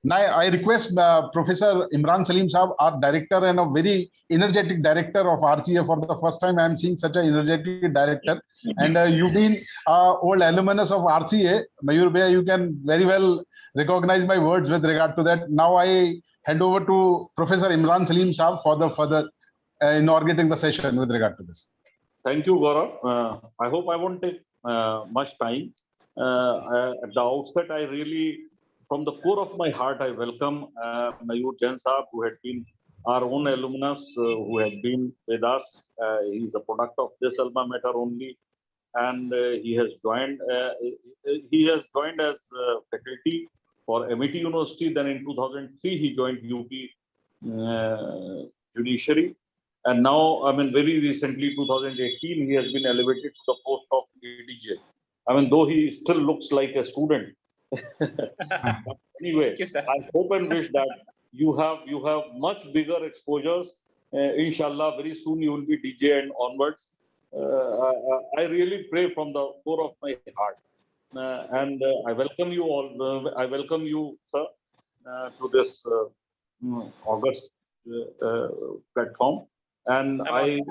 Now I request Professor Imran Salim Saab, our director and a very energetic director of RCA. For the first time, I am seeing such an energetic director. And you've been old alumnus of RCA. Mayur Bhaiya, you can very well recognize my words with regard to that. Now I hand over to Professor Imran Salim Saab for the further inaugurating the session with regard to this. Thank you, Gaurav. I hope I won't take much time. At the outset, I really, from the core of my heart, I welcome Mayur Jain Saab, who had been our own alumnus, who had been with us. He is a product of this alma mater only, and he has joined. He has joined as faculty for MIT University. Then in 2003, he joined UP Judiciary. And now, I mean, very recently, 2018, he has been elevated to the post of ADJ. I mean, though he still looks like a student. Anyway, I hope and wish that you have much bigger exposures. Inshallah, very soon you will be DJ and onwards. I really pray from the core of my heart. And I welcome you all. I welcome you, sir, to this August platform. And I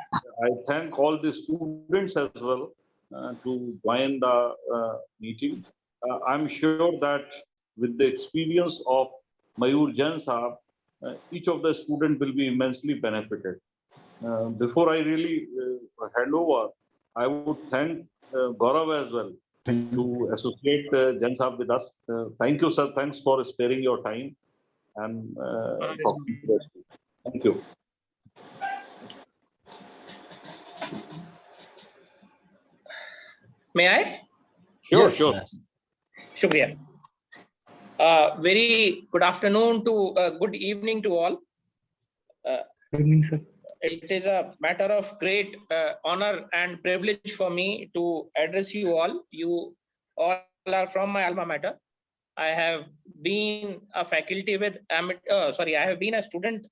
thank all the students as well to join the meeting. I'm sure that with the experience of Mayur Jain Saab, each of the students will be immensely benefited. Before I really hand over, I would thank Gaurav as well to associate Jain Saab with us. Thank you, sir. Thanks for sparing your time and talking to us. Thank you. May I? Sure, Yes, sure. yes. Shukriya. Very good afternoon to good evening to all. Good evening, sir. It is a matter of great honor and privilege for me to address you all. You all are from my alma mater. I have been a faculty with, I have been a student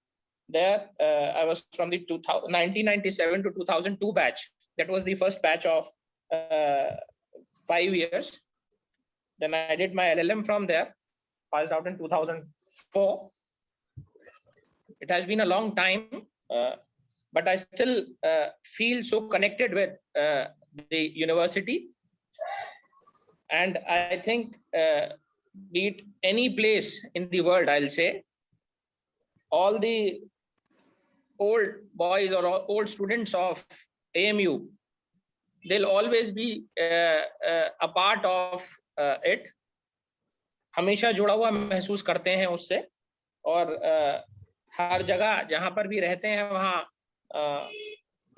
there. I was from the 1997 to 2002 batch. That was the first batch of 5 years. Then I did my LLM from there, passed out in 2004. It has been a long time, but I still feel so connected with the university. And I think, be it any place in the world, I'll say, all the old boys or old students of AMU, they'll always be a part of it. हमेशा जुड़ा हुआ महसूस करते हैं उससे, और हर जगह जहां पर भी रहते हैं वहाँ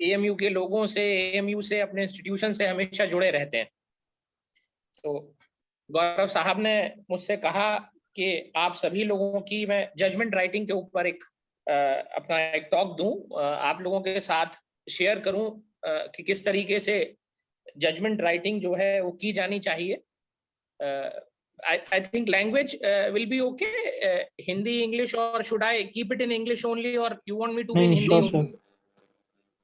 AMU के लोगों से, AMU से, अपने इंस्टीट्यूशन से हमेशा जुड़े रहते हैं. तो गौरव साहब ने मुझसे कहा कि आप सभी लोगों की मैं जजमेंट राइटिंग के ऊपर अपना एक टॉक दूं, आप लोगों के साथ शेयर करूं कि किस तरीके से जजमेंट राइटिंग जो है वो की जानी चाहिए. I think language will be okay. Hindi, English, or should I keep it in English only, or you want me to be in Hindi? Sure, sir.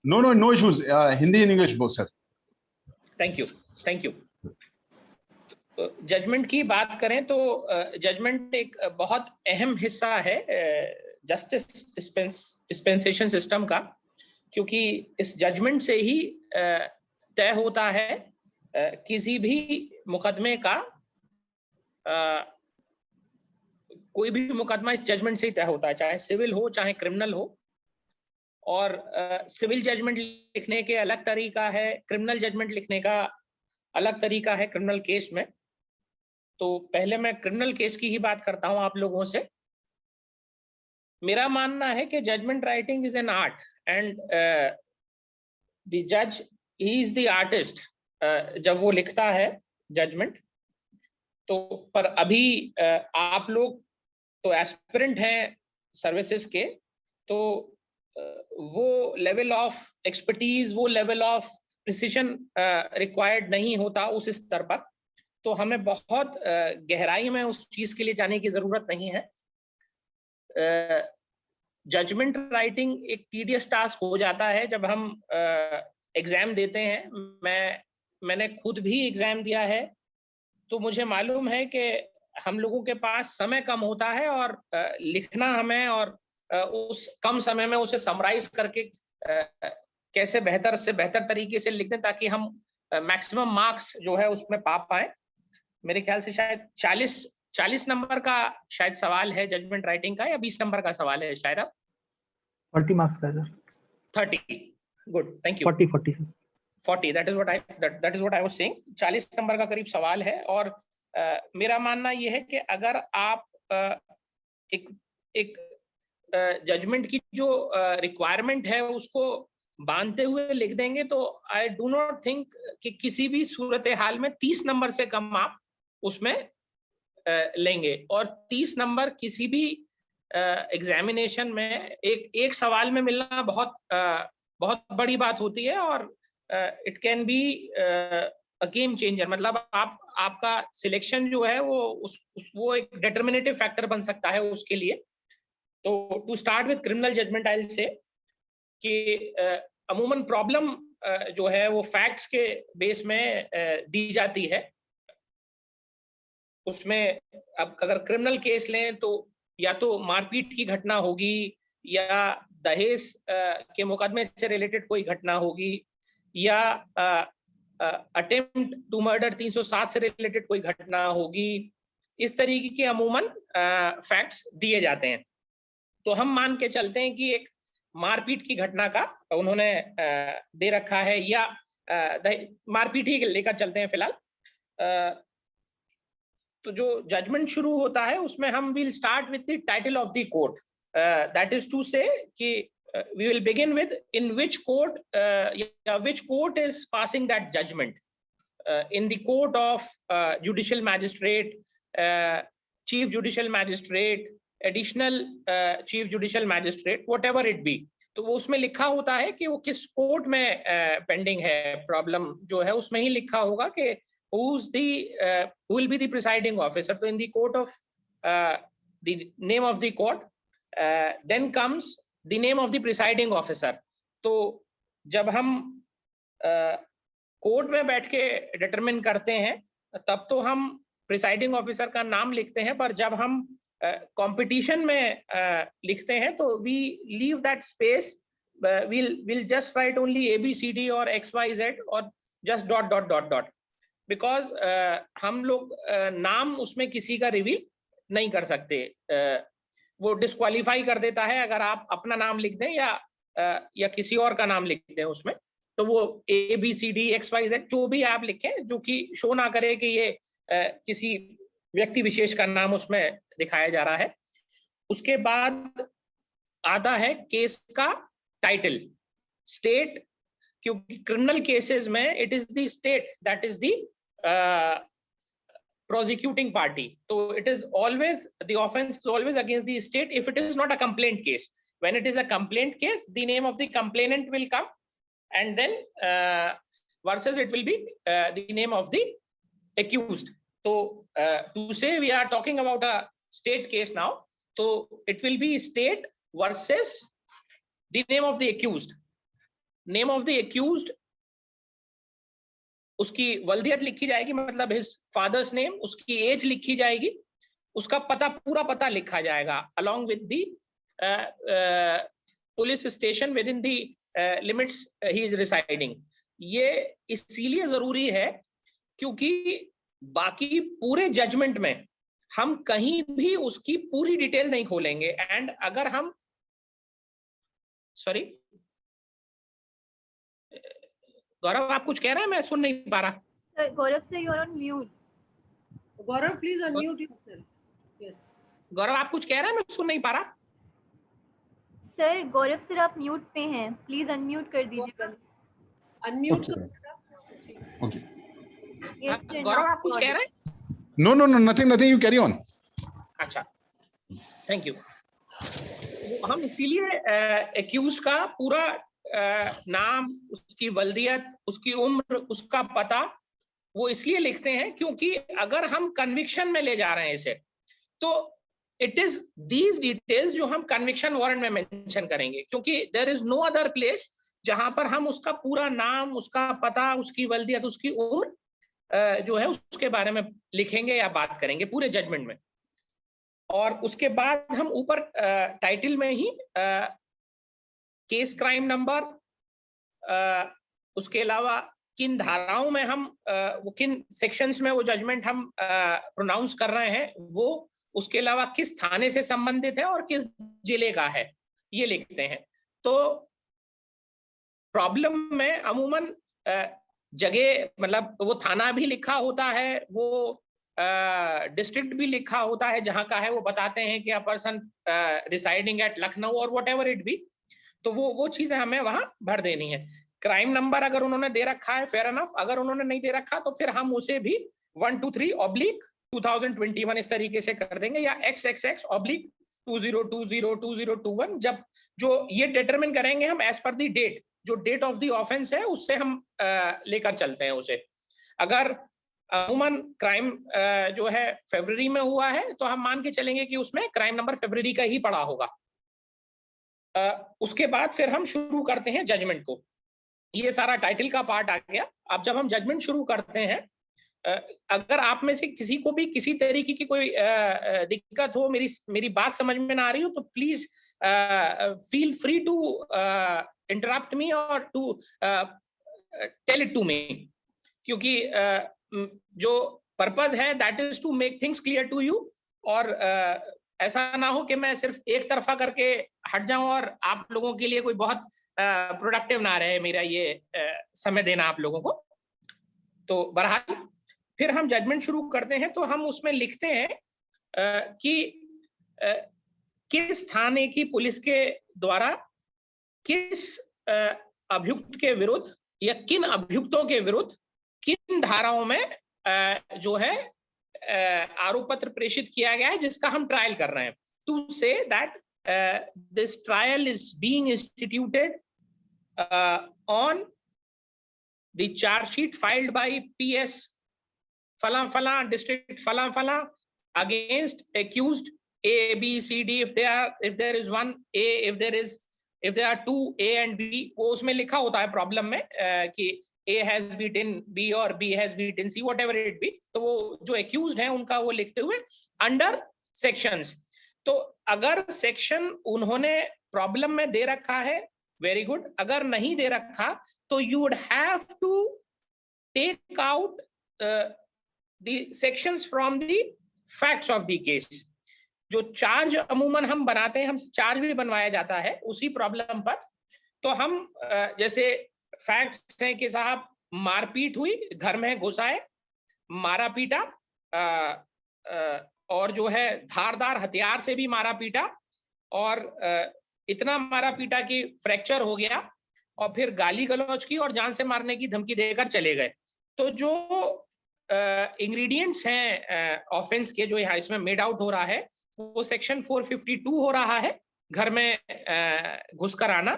No issues. Hindi and English both, sir. Thank you. Thank you. Judgement की बात करें तो judgement एक बहुत अहम हिस्सा है justice dispensation system का, क्योंकि इस जजमेंट से ही तय होता है किसी भी मुकदमे का, कोई भी मुकदमा इस जजमेंट से ही तय होता है, चाहे सिविल हो चाहे क्रिमिनल हो. और सिविल जजमेंट लिखने के अलग तरीका है, क्रिमिनल जजमेंट लिखने का अलग तरीका है क्रिमिनल केस में. तो पहले मैं क्रिमिनल केस की ही बात करता हूं आप लोगों से. मेरा मानना है कि judgement writing is an art and the जज ही इज द आर्टिस्ट जब वो लिखता है जजमेंट. तो पर अभी आप लोग तो एस्पिरेंट हैं सर्विसेज के, तो वो लेवल ऑफ एक्सपर्टीज, वो लेवल ऑफ प्रिसिजन रिक्वायर्ड नहीं होता उस स्तर पर. तो हमें बहुत गहराई में उस चीज के लिए जाने की जरूरत नहीं है. जजमेंट राइटिंग एक टीडियस टास्क हो जाता है जब हम एग्जाम देते हैं. मैंने खुद भी एग्जाम दिया है, तो मुझे मालूम है कि हम लोगों के पास समय कम होता है और लिखना हमें और उस कम समय में उसे समराइज करके कैसे बेहतर से बेहतर तरीके से लिख दें ताकि हम मैक्सिमम मार्क्स जो है उसमें पा पाए। मेरे ख्याल से शायद 40 नंबर का शायद सवाल है जजमेंट राइटिंग का, या 20 नंबर का सवाल है शायद। अब 40 मार्क्स का है sir. 30, good, thank you. 40 sir. 40, that is what I was saying. 40 number का करीब सवाल है और मेरा मानना यह है कि अगर आप एक जजमेंट की जो रिक्वायरमेंट है उसको बांधते हुए लिख देंगे तो आई डू नॉट थिंक कि किसी भी सूरत हाल में 30 नंबर से कम आप उसमें लेंगे। और 30 नंबर किसी भी एग्जामिनेशन में एक सवाल में मिलना बहुत बड़ी बात होती है और it can be a game changer. मतलब आपका सिलेक्शन जो है वो एक डिटर्मिनेटिव फैक्टर बन सकता है उसके लिए। तो to start with criminal judgement I will say कि अमूमन प्रॉब्लम जो है वो फैक्ट्स के बेस में दी जाती है। उसमें अब अगर क्रिमिनल केस लें तो या तो मारपीट की घटना होगी या दहेज के मुकदमे से रिलेटेड कोई घटना होगी या अटेम्प्ट टू मर्डर 307 से रिलेटेड कोई घटना होगी। इस तरीके के अमूमन फैक्ट्स दिए जाते हैं। तो हम मान के चलते हैं कि एक मारपीट की घटना का उन्होंने दे रखा है या मारपीट ही लेकर चलते हैं फिलहाल। तो जो जजमेंट शुरू होता है उसमें हम will start with the title of the court, that is to say कि we will begin with in which court is passing that judgment, in the court of judicial magistrate, chief judicial magistrate, additional chief judicial magistrate, whatever it be। तो वो उसमें लिखा होता है कि वो किस कोर्ट में पेंडिंग है प्रॉब्लम जो है, उसमें ही लिखा होगा कि who will be the presiding officer। तो in the court of the name of the court, then comes the name of the presiding officer। तो जब हम कोर्ट में बैठ के डिटरमिन करते हैं तब तो हम प्रिसाइडिंग ऑफिसर का नाम लिखते हैं, पर जब हम कंपटीशन में लिखते हैं तो we leave that space, we'll just write only ABCD और XYZ और just ... बिकॉज हम लोग नाम उसमें किसी का रिवील नहीं कर सकते। वो डिस्क्वालीफाई कर देता है अगर आप अपना नाम लिख दें या किसी और का नाम लिख दें उसमें। तो वो ABCD XYZ जो भी आप लिखें जो कि शो ना करे कि ये किसी व्यक्ति विशेष का नाम उसमें दिखाया जा रहा है। उसके बाद आता है केस का टाइटल, स्टेट, क्योंकि क्रिमिनल केसेस में it is the state that is the prosecuting party, so it is always, the offense is always against the state if it is not a complaint case. When it is a complaint case, the name of the complainant will come and then versus it will be the name of the accused. So to say we are talking about a state case now, so it will be state versus the name of the accused. Name of the accused, उसकी वल्दियत लिखी जाएगी, मतलब his father's name, उसकी as लिखी जाएगी, उसका पता, पूरा पता लिखा जाएगा along with the police station with in the limits he is residing. ये इसीलिए जरूरी है क्योंकि बाकी पूरे जजमेंट में हम कहीं भी उसकी पूरी डिटेल नहीं खोलेंगे। एंड अगर हम सॉरी गौरव, आप कुछ कह रहे हैं, मैं सुन नहीं पा रहा। Gaurav sir, you are on mute. Gaurav please unmute yourself. Yes Gaurav, आप कुछ कह रहे हैं, मैं सुन नहीं पा रहा। सर गौरव सर आप म्यूट पे हैं, प्लीज अनम्यूट कर दीजिएगा। Unmute Okay. गौरव, आप कुछ कह रहे हैं? No, nothing. You carry on. अच्छा, थैंक यू। हम इसीलिए एक्यूज का पूरा नाम, उसकी वल्दियत, उसकी उम्र, उसका पता, वो इसलिए लिखते हैं क्योंकि अगर हम कन्विक्शन में ले जा रहे हैं इसे, तो इट इज दीज डिटेल्स जो हम कन्विक्शन वारंट में मेंशन करेंगे, क्योंकि there is no other place जहां पर हम उसका पूरा नाम, उसका पता, उसकी वल्दियत, उसकी उम्र जो है उसके बारे में लिखेंगे या बात करेंगे पूरे जजमेंट में। और उसके बाद हम ऊपर टाइटल में ही केस क्राइम नंबर, उसके अलावा किन धाराओं में हम वो किन सेक्शंस में वो जजमेंट हम प्रोनाउंस कर रहे हैं वो, उसके अलावा किस थाने से संबंधित है और किस जिले का है, ये लिखते हैं। तो प्रॉब्लम में अमूमन जगह, मतलब वो थाना भी लिखा होता है, वो डिस्ट्रिक्ट भी लिखा होता है जहां का है, वो बताते हैं कि a person residing at Lucknow और व्हाटएवर इट बी, तो वो चीजें हमें वहां भर देनी है। क्राइम नंबर अगर उन्होंने दे रखा है फेयर एनफ, अगर उन्होंने नहीं दे रखा तो फिर हम उसे भी 123/2021 इस तरीके से कर देंगे, या XXX/20202021, जब जो ये डिटरमिन करेंगे हम एज पर दी डेट, जो डेट ऑफ द ऑफेंस है उससे हम लेकर चलते हैं उसे। अगर अमूमन क्राइम जो है फरवरी में हुआ है तो हम मान के चलेंगे कि उसमें क्राइम नंबर फरवरी का ही पड़ा होगा। उसके बाद फिर हम शुरू करते हैं जजमेंट को। ये सारा टाइटल का पार्ट आ गया। अब जब हम जजमेंट शुरू करते हैं, अगर आप में से किसी को भी किसी तरीके की कोई दिक्कत हो, मेरी बात समझ में ना आ रही हो, तो please feel free to interrupt me और to tell it to me, क्योंकि जो पर्पस है that is to make things clear to you, और ऐसा ना हो कि मैं सिर्फ एक तरफा करके हट जाऊं और आप लोगों के लिए कोई बहुत प्रोडक्टिव ना रहे मेरा ये समय देना आप लोगों को। तो बहरहाल फिर हम जजमेंट शुरू करते हैं, तो हम उसमें लिखते हैं कि किस थाने की पुलिस के द्वारा किस अभियुक्त के विरुद्ध या किन अभियुक्तों के विरुद्ध किन धाराओं में जो है आरोप पत्र प्रेषित किया गया है जिसका हम ट्रायल कर रहे हैं। To say that this trial is being instituted on the chargesheet filed by PS फला फला डिस्ट्रिक्ट फला फला against accused A, B, C, D, if there is one A, if there are two A and B, वो उसमें लिखा होता है problem में कि A has beaten B or B has beaten C, whatever it be। तो वो जो accused हैं उनका वो लिखते हुए अंडर सेक्शंस। तो अगर सेक्शन उन्होंने प्रॉब्लम में दे रखा है, वेरी गुड। अगर नहीं दे रखा तो you would have to take out the sections from the facts of the case. जो चार्ज अमूमन हम बनाते हैं, हमसे चार्ज भी बनवाया जाता है उसी प्रॉब्लम पर। तो हम जैसे फैक्ट्स हैं कि साहब मारपीट हुई, घर में घुसाए, मारा पीटा, और जो है धारदार हथियार से भी मारा पीटा, और इतना मारा पीटा कि फ्रैक्चर हो गया, और फिर गाली गलौज की और जान से मारने की धमकी देकर चले गए। तो जो इंग्रेडिएंट्स हैं ऑफेंस के जो यहाँ इसमें मेड आउट हो रहा है, वो सेक्शन 452 हो रहा है, घर में घुसकर आना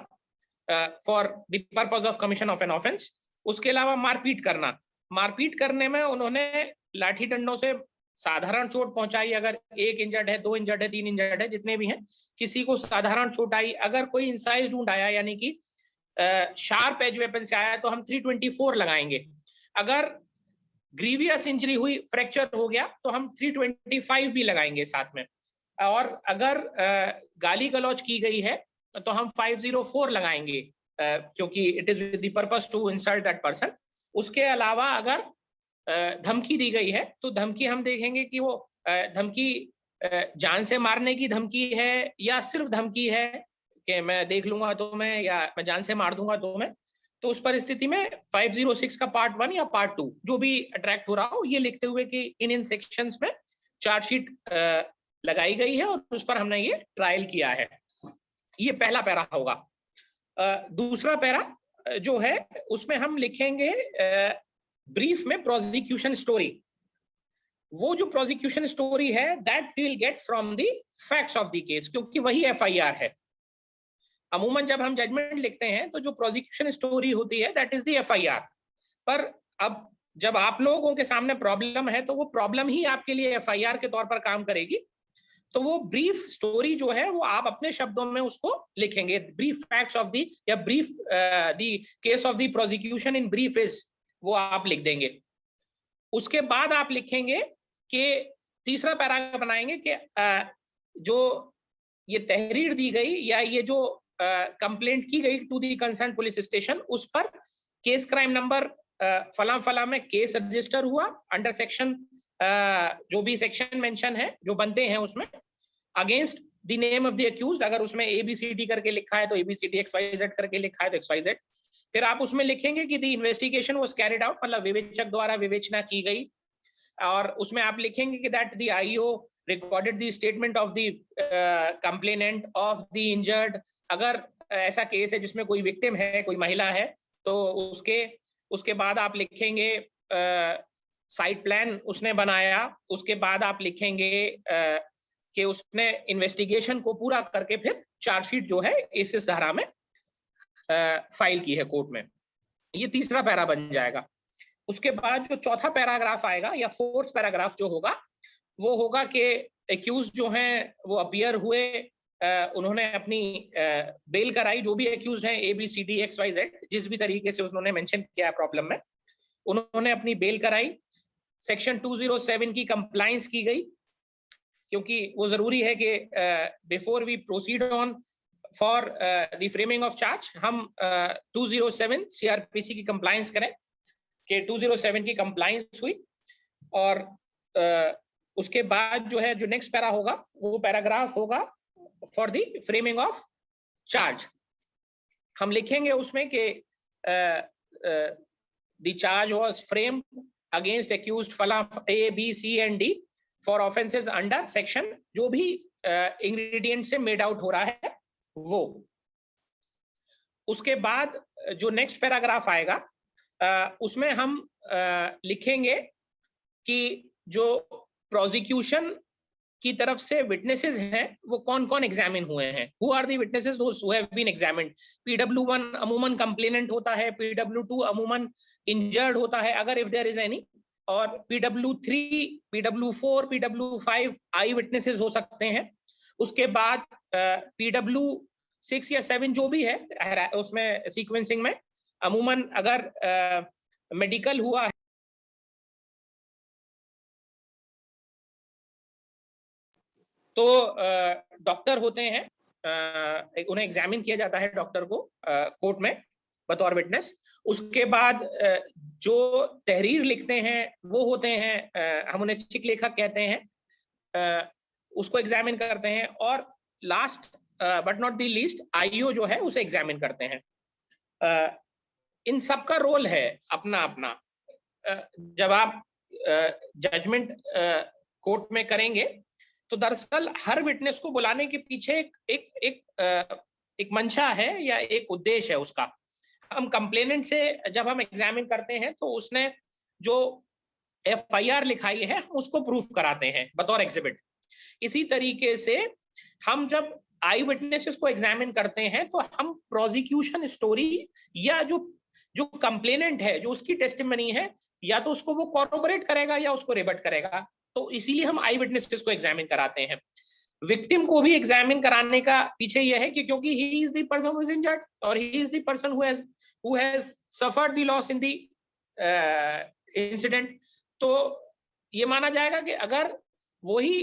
for the purpose of commission of an offence. उसके अलावा मारपीट करना, मारपीट करने में उन्होंने लाठी डंडों से साधारण चोट पहुंचाई, अगर 1 इंजर्ड है, 2 इंजर्ड है, 3 इंजर्ड है, जितने भी हैं, किसी को साधारण चोट आई। अगर कोई इंसाइज्ड वुंड आया यानी कि शार्प एज वेपन से आया तो हम 324 लगाएंगे। अगर ग्रीवियस इंजरी हुई, फ्रैक्चर हो गया, तो हम 325 भी लगाएंगे साथ में। और अगर गाली गलौज की गई है तो हम 504 लगाएंगे, क्योंकि it is with the purpose to insult that person. उसके अलावा अगर धमकी दी गई है तो धमकी हम देखेंगे कि वो धमकी जान से मारने की धमकी है या सिर्फ धमकी है कि मैं देख लूंगा तुम्हें या मैं जान से मार दूंगा तुम्हें। तो उस परिस्थिति में 506 का पार्ट 1 या पार्ट 2 जो भी अट्रैक्ट हो रहा हो, ये लिखते हुए कि इन सेक्शंस में चार्जशीट लगाई गई है और उस पर हमने ये ट्रायल किया है। ये पहला पैरा होगा। दूसरा पैरा जो है उसमें हम लिखेंगे ब्रीफ में प्रोसिक्यूशन स्टोरी। वो जो प्रोसिक्यूशन स्टोरी है that we will get from the facts of the case, क्योंकि वही FIR है। अमूमन जब हम जजमेंट लिखते हैं तो जो प्रोसिक्यूशन स्टोरी होती है दैट इज द FIR। पर अब जब आप लोगों के सामने प्रॉब्लम है तो वो प्रॉब्लम ही आपके लिए FIR के तौर पर काम करेगी। तो वो ब्रीफ स्टोरी जो है वो आप अपने शब्दों में उसको लिखेंगे। ब्रीफ फैक्ट्स ऑफ द या brief the case of the prosecution in brief is, वो आप लिख देंगे। उसके बाद आप लिखेंगे कि तीसरा पैराग्राफ बनाएंगे कि जो ये तहरीर दी गई या ये जो कंप्लेंट की गई to the concern police station, उस पर केस क्राइम नंबर फला फला में केस रजिस्टर हुआ अंडर सेक्शन, जो भी सेक्शन मेंशन है जो बनते हैं उसमें, against the name of the accused. अगर उसमें ABCD करके लिखा है तो ABCD, XYZ करके लिखा है तो XYZ। फिर आप उसमें लिखेंगे कि the investigation was carried out, मतलब विवेचक द्वारा विवेचना की गई। और उसमें आप लिखेंगे कि that the IO recorded the statement of the complainant of the injured। अगर ऐसा केस है जिसमें कोई विक्टिम है, कोई महिला है, तो उसके बाद आप लिखेंगे साइट प्लान उसने बनाया। उसके बाद आप लिखेंगे कि उसने इन्वेस्टिगेशन को पूरा करके फिर चार्जशीट जो है इस धारा में फाइल की है कोर्ट में। ये तीसरा पैरा बन जाएगा। उसके बाद जो चौथा पैराग्राफ आएगा या फोर्थ पैराग्राफ जो होगा वो होगा कि एक्यूज जो हैं वो अपीयर हुए, उन्होंने अपनी बेल कराई, जो भी एक्यूज हैं ABCD XYZ, जिस भी तरीके से उन्होंने मेंशन किया है प्रॉब्लम में, उन्होंने अपनी बेल कराई। सेक्शन 207 की कंप्लायंस की गई, क्योंकि वो जरूरी है कि before we proceed on for the framing of charge हम 207 CRPC की कंप्लायंस करें कि 207 की कंप्लायंस हुई। और उसके बाद जो है जो नेक्स्ट पैरा होगा वो पैराग्राफ होगा for the framing of charge. हम लिखेंगे उसमें कि the charge was framed against accused फला A, B, C and D for offences under section, जो भी इंग्रेडिएंट से मेड आउट हो रहा है वो। उसके बाद जो नेक्स्ट पैराग्राफ आएगा उसमें हम लिखेंगे कि जो प्रोसिक्यूशन की तरफ से विटनेसेस हैं वो कौन कौन एग्जामिन हुए हैं। Who are the witnesses those who have been examined. PW1 अमूमन कंप्लेनेंट होता है, PW2 अमूमन इंजर्ड होता है अगर इफ देयर इज एनी, और PW3, PW4, PW5 आई विटनेसेस हो सकते हैं। उसके बाद PW6 या 7 जो भी है उसमें सीक्वेंसिंग में अमूमन अगर मेडिकल हुआ है तो डॉक्टर होते हैं, उन्हें एग्जामिन किया जाता है डॉक्टर को कोर्ट में बतौर विटनेस। उसके बाद जो तहरीर लिखते हैं वो होते हैं, हम उन्हें चिक लेखक कहते हैं, उसको एग्जामिन करते हैं। और last but not the least IO जो है उसे एग्जामिन करते हैं। इन सब का रोल है अपना अपना। जब आप जजमेंट कोर्ट में करेंगे तो दरअसल हर विटनेस को बुलाने के पीछे एक मंशा है या एक उद्देश्य है उसका। हम कंप्लेनेंट से जब हम एग्जामिन करते हैं तो उसने जो FIR लिखाई है हम उसको प्रूफ कराते हैं बतौर एग्जिबिट। इसी तरीके से हम जब आई विटनेसेस को एग्जामिन करते हैं तो हम प्रोसिक्यूशन स्टोरी या जो कंप्लेनेंट है जो उसकी टेस्टिमनी है या तो उसको वो कॉर्रोबोरेट करेगा या उसको रिबट करेगा। तो इसीलिए हम आई विटनेसेस को एग्जामिन कराते हैं। विक्टिम को भी एग्जामिन कराने का पीछे यह है कि क्योंकि he is the person who is injured और he is the person who has suffered the loss in the incident. तो ये माना जाएगा कि अगर वही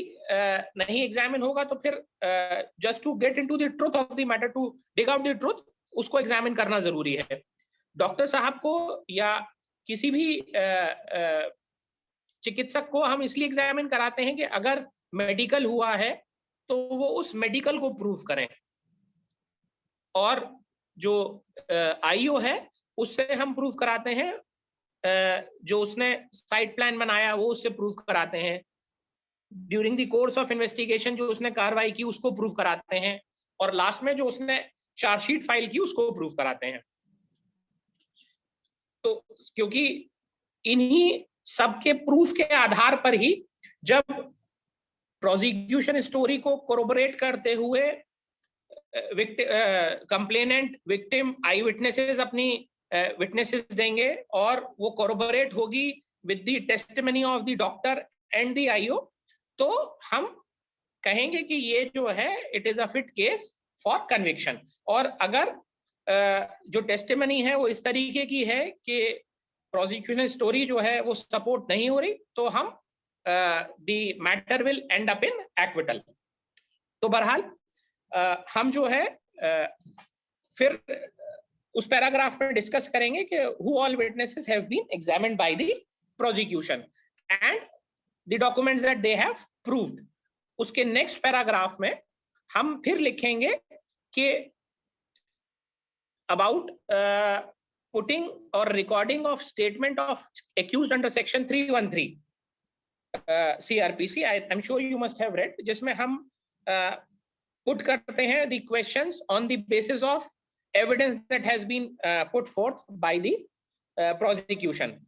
नहीं एग्जामिन होगा तो फिर just to get into the truth of the matter, to dig out the truth, उसको एग्जामिन करना जरूरी है। डॉक्टर साहब को या किसी भी चिकित्सक को हम इसलिए एग्जामिन कराते हैं कि अगर मेडिकल हुआ है तो वो उस मेडिकल को प्रूव करें। और जो IO है उससे हम प्रूव कराते हैं, जो उसने साइट प्लान बनाया वो उससे प्रूव कराते हैं। During the course of investigation जो उसने कार्रवाई की उसको प्रूव कराते हैं। और लास्ट में जो उसने चार्जशीट फाइल की उसको प्रूव कराते हैं। तो क्योंकि इन्हीं सबके प्रूफ के आधार पर ही जब प्रोसिक्यूशन स्टोरी को कोरोबोरेट करते हुए कंप्लेनेंट, विक्टिम, आई विटनेसेस अपनी विटनेसेस देंगे और वो कोरोबोरेट होगी with the testimony of the doctor and the IO, तो हम कहेंगे कि ये जो है it is a fit case for conviction. और अगर जो टेस्टिमनी है वो इस तरीके की है कि प्रोसिक्यूशन स्टोरी जो है वो सपोर्ट नहीं हो रही, तो हम the matter will and up in acquittal. तो बहरहाल हम जो है फिर उस पैराग्राफ में डिस्कस करेंगे कि who all witnesses have been examined by the prosecution and the documents that they have proved। उसके नेक्स्ट पैराग्राफ में हम फिर लिखेंगे कि about putting or recording of statement of accused under section 313 CRPC। I'm sure you must have read, जिसमें हम put करते हैं the questions on the basis of evidence that has been put forth by the prosecution।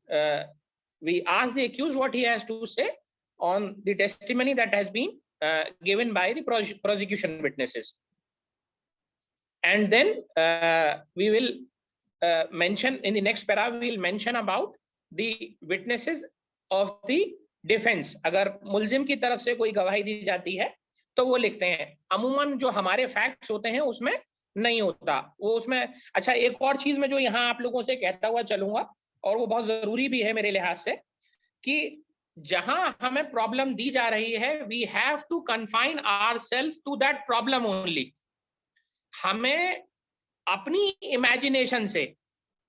We ask the accused what he has to say on the testimony that has been given by the prosecution witnesses, and then we will mention in the next para, we will mention about the witnesses of the defense। अगर मुल्जिम की तरफ से कोई गवाही दी जाती है तो वो लिखते हैं। अमूमन जो हमारे फैक्ट्स होते हैं उसमें नहीं होता वो उसमें। अच्छा, एक और चीज में जो यहाँ आप लोगों से कहता हुआ चलूंगा, और वो बहुत जरूरी भी है मेरे लिहाज से, कि जहां हमें प्रॉब्लम दी जा रही है we have to confine ourselves to that problem only. हमें अपनी इमेजिनेशन से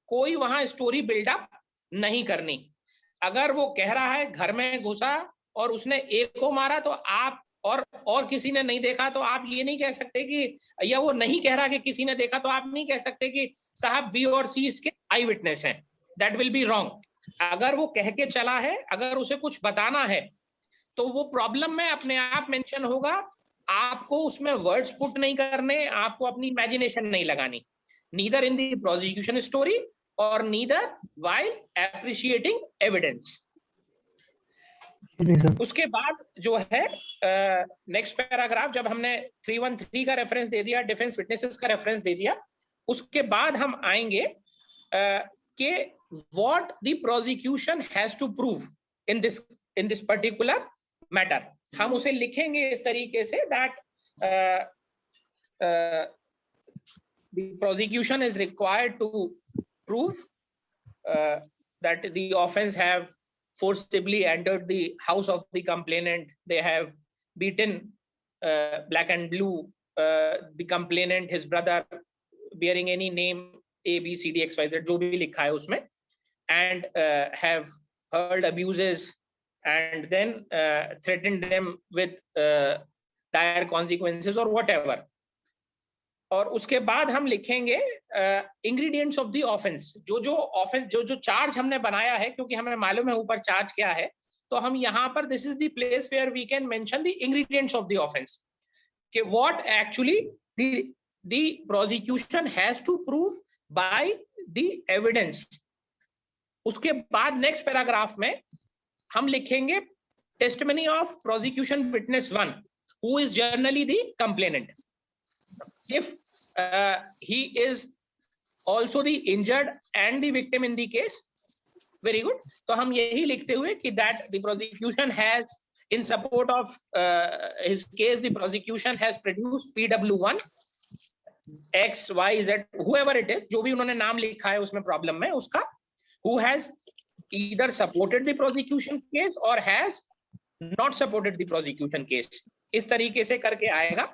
कोई वहां स्टोरी बिल्डअप नहीं करनी। अगर वो कह रहा है घर में घुसा और उसने एक को मारा तो आप और किसी ने नहीं देखा, तो आप ये नहीं कह सकते कि, या वो नहीं कह रहा कि किसी ने देखा, तो आप नहीं कह सकते कि साहब बी और सी इसके आई विटनेस हैं। That will be wrong. अगर वो कह के चला है, अगर उसे कुछ बताना है, तो वो प्रॉब्लम में अपने आप मेंशन होगा। आपको उसमें वर्ड्स पुट नहीं करने, आपको अपनी इमेजिनेशन नहीं लगानी, neither in the prosecution story और नीदर व्हाइल एप्रिशिएटिंग एविडेंस। उसके बाद जो है नेक्स्ट पैराग्राफ, जब हमने 313 का रेफरेंस दे दिया, डिफेंस विटनेसेस का रेफरेंस दे दिया, उसके बाद हम आएंगे कि what the prosecution has to prove in this particular matter. हम उसे लिखेंगे इस तरीके से that the prosecution is required to prove that the offense have forcibly entered the house of the complainant, they have beaten black and blue the complainant, his brother, bearing any name A B C D X Y Z, जो भी लिखा है उसमें, and have hurled abuses and then threatened them with dire consequences or whatever। और उसके बाद हम लिखेंगे इंग्रेडिएंट्स ऑफ द ऑफेंस। जो चार्ज हमने बनाया है, क्योंकि हमें मालूम है ऊपर चार्ज क्या है, तो हम यहाँ पर this is the place where we can mention the ingredients of the offence, कि what actually the prosecution has to prove by the evidence. उसके बाद नेक्स्ट पैराग्राफ में हम लिखेंगे testimony of prosecution witness 1 who is generally the complainant if he is also the injured and the victim in the case। very good। तो हम यही लिखते हुए कि that the prosecution has in support of his case, the prosecution has produced PW1 X Y Z whoever it is, जो भी उन्होंने नाम लिखा है उसमें प्रॉब्लम में उसका, who has either supported the prosecution case or has not supported the prosecution case। इस तरीके से करके आएगा।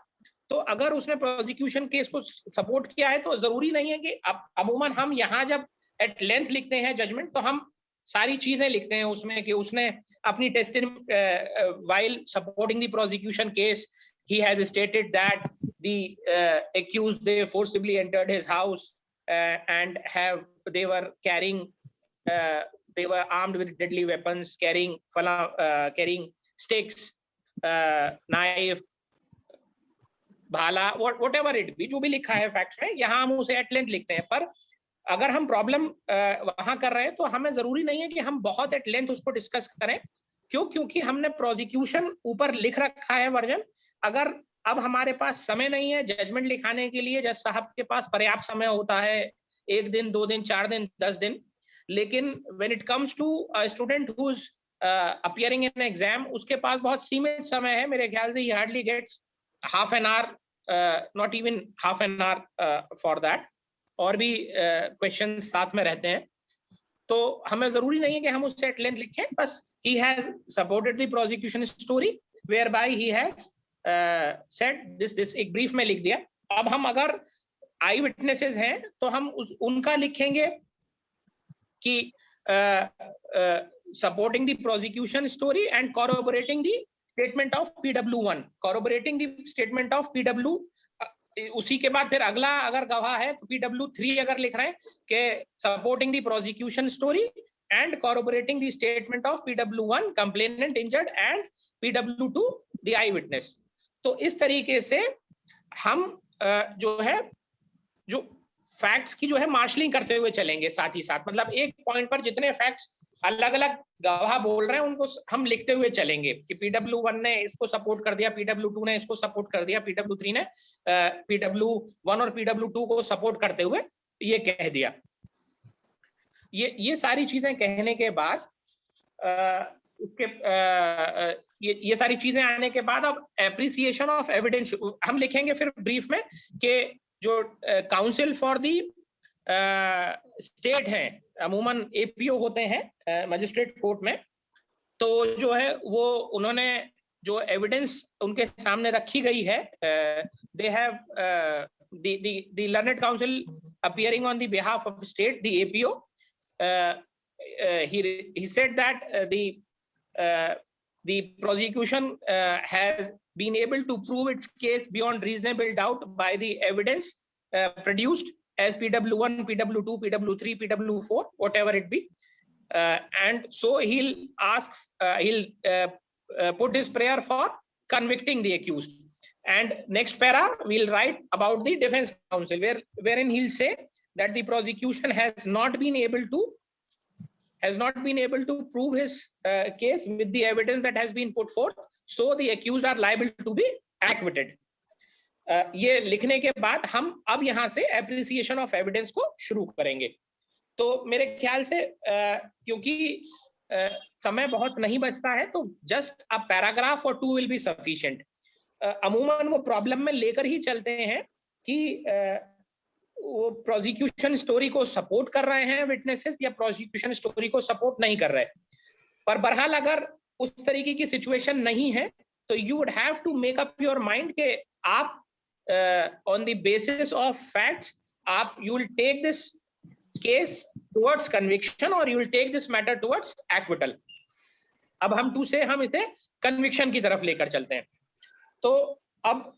तो अगर उसने प्रोसिक्यूशन केस को सपोर्ट किया है तो जरूरी नहीं है कि अमूमन हम यहाँ जब एट लेंथ लिखते हैं जजमेंट, तो हम सारी चीजें लिखते हैं उसमें कि उसने अपनी testimony while supporting the prosecution case he has stated that the accused they forcibly entered his house and they were armed with deadly weapons, carrying sticks, knife, भाला, whatever it be, जो भी लिखा है फैक्ट्स में, यहाँ हम उसे at length लिखते हैं। पर अगर हम प्रॉब्लम वहां कर रहे हैं तो हमें जरूरी नहीं है कि हम बहुत एट लेंथ उसको डिस्कस करें। क्यों? क्योंकि हमने प्रोसिक्यूशन ऊपर लिख रखा है वर्जन। अगर अब हमारे पास समय नहीं है जजमेंट लिखाने के लिए, जज साहब के पास पर्याप्त समय होता है 1 दिन 2 दिन 4 दिन 10 दिन, लेकिन when it comes to a student who is appearing in exam, उसके पास बहुत सीमित समय है। मेरे ख्याल से he hardly gets half an hour, not even half an hour for that, और भी क्वेश्चन साथ में रहते हैं। तो हमें जरूरी नहीं है कि हम उससे एट लेंथ लिखें, बस he has supported the prosecution story whereby he has said this एक ब्रीफ में लिख दिया। अब हम अगर आई विटनेसेस हैं तो हम उनका लिखेंगे कि supporting the prosecution story and corroborating the statement of PW1, corroborating the statement of PW, उसी के बाद फिर अगला अगर गवाह है तो PW3 अगर लिख रहे हैं कि supporting the prosecution story and corroborating the statement of PW1 complainant injured and PW2 the eyewitness। तो इस तरीके से हम जो है जो फैक्ट्स की जो है मार्शलिंग करते हुए चलेंगे साथ ही साथ, मतलब एक पॉइंट पर जितने फैक्ट्स अलग अलग गवाह बोल रहे हैं उनको हम लिखते हुए चलेंगे कि PW1 ने इसको सपोर्ट कर दिया, PW2 ने इसको सपोर्ट कर दिया, PW3 ने PW1 और PW2 को सपोर्ट करते हुए ये कह दिया। ये सारी चीजें कहने के बाद ये सारी चीजें आने के बाद अब एप्रिसिएशन ऑफ एविडेंस हम लिखेंगे फिर ब्रीफ में कि जो काउंसिल फॉर दी स्टेट हैं, अमूमन एपीओ होते हैं मजिस्ट्रेट कोर्ट में, तो जो है वो उन्होंने जो एविडेंस उनके सामने रखी गई है, they have the learned council appearing on the behalf of state, the APO, he said that the prosecution has been able to prove its case beyond reasonable doubt by the evidence produced as PW1, PW2, PW3, PW4, whatever it be, and so he'll put his prayer for convicting the accused. And next para we'll write about the defense counsel, wherein he'll say that the prosecution has not been able to prove his case with the evidence that has been put forth, so the accused are liable to be acquitted. ये लिखने के बाद हम अब यहाँ से appreciation of evidence को शुरू करेंगे। तो मेरे ख्याल से क्योंकि समय बहुत नहीं बचता है तो जस्ट अ पैराग्राफ और 2 विल बी सफिशिएंट। अमूमन वो प्रॉब्लम में लेकर ही चलते हैं कि वो प्रोसिक्यूशन स्टोरी को सपोर्ट कर रहे हैं विटनेसेस या प्रोसिक्यूशन स्टोरी को सपोर्ट नहीं कर रहे, पर बहरहाल अगर उस तरीके की सिचुएशन नहीं है तो you would have to make up your mind कि आप on the basis of facts आप you will take this case towards conviction और you will take this matter towards acquittal. अब हम हम इसे कन्विक्शन की तरफ लेकर चलते हैं। तो अब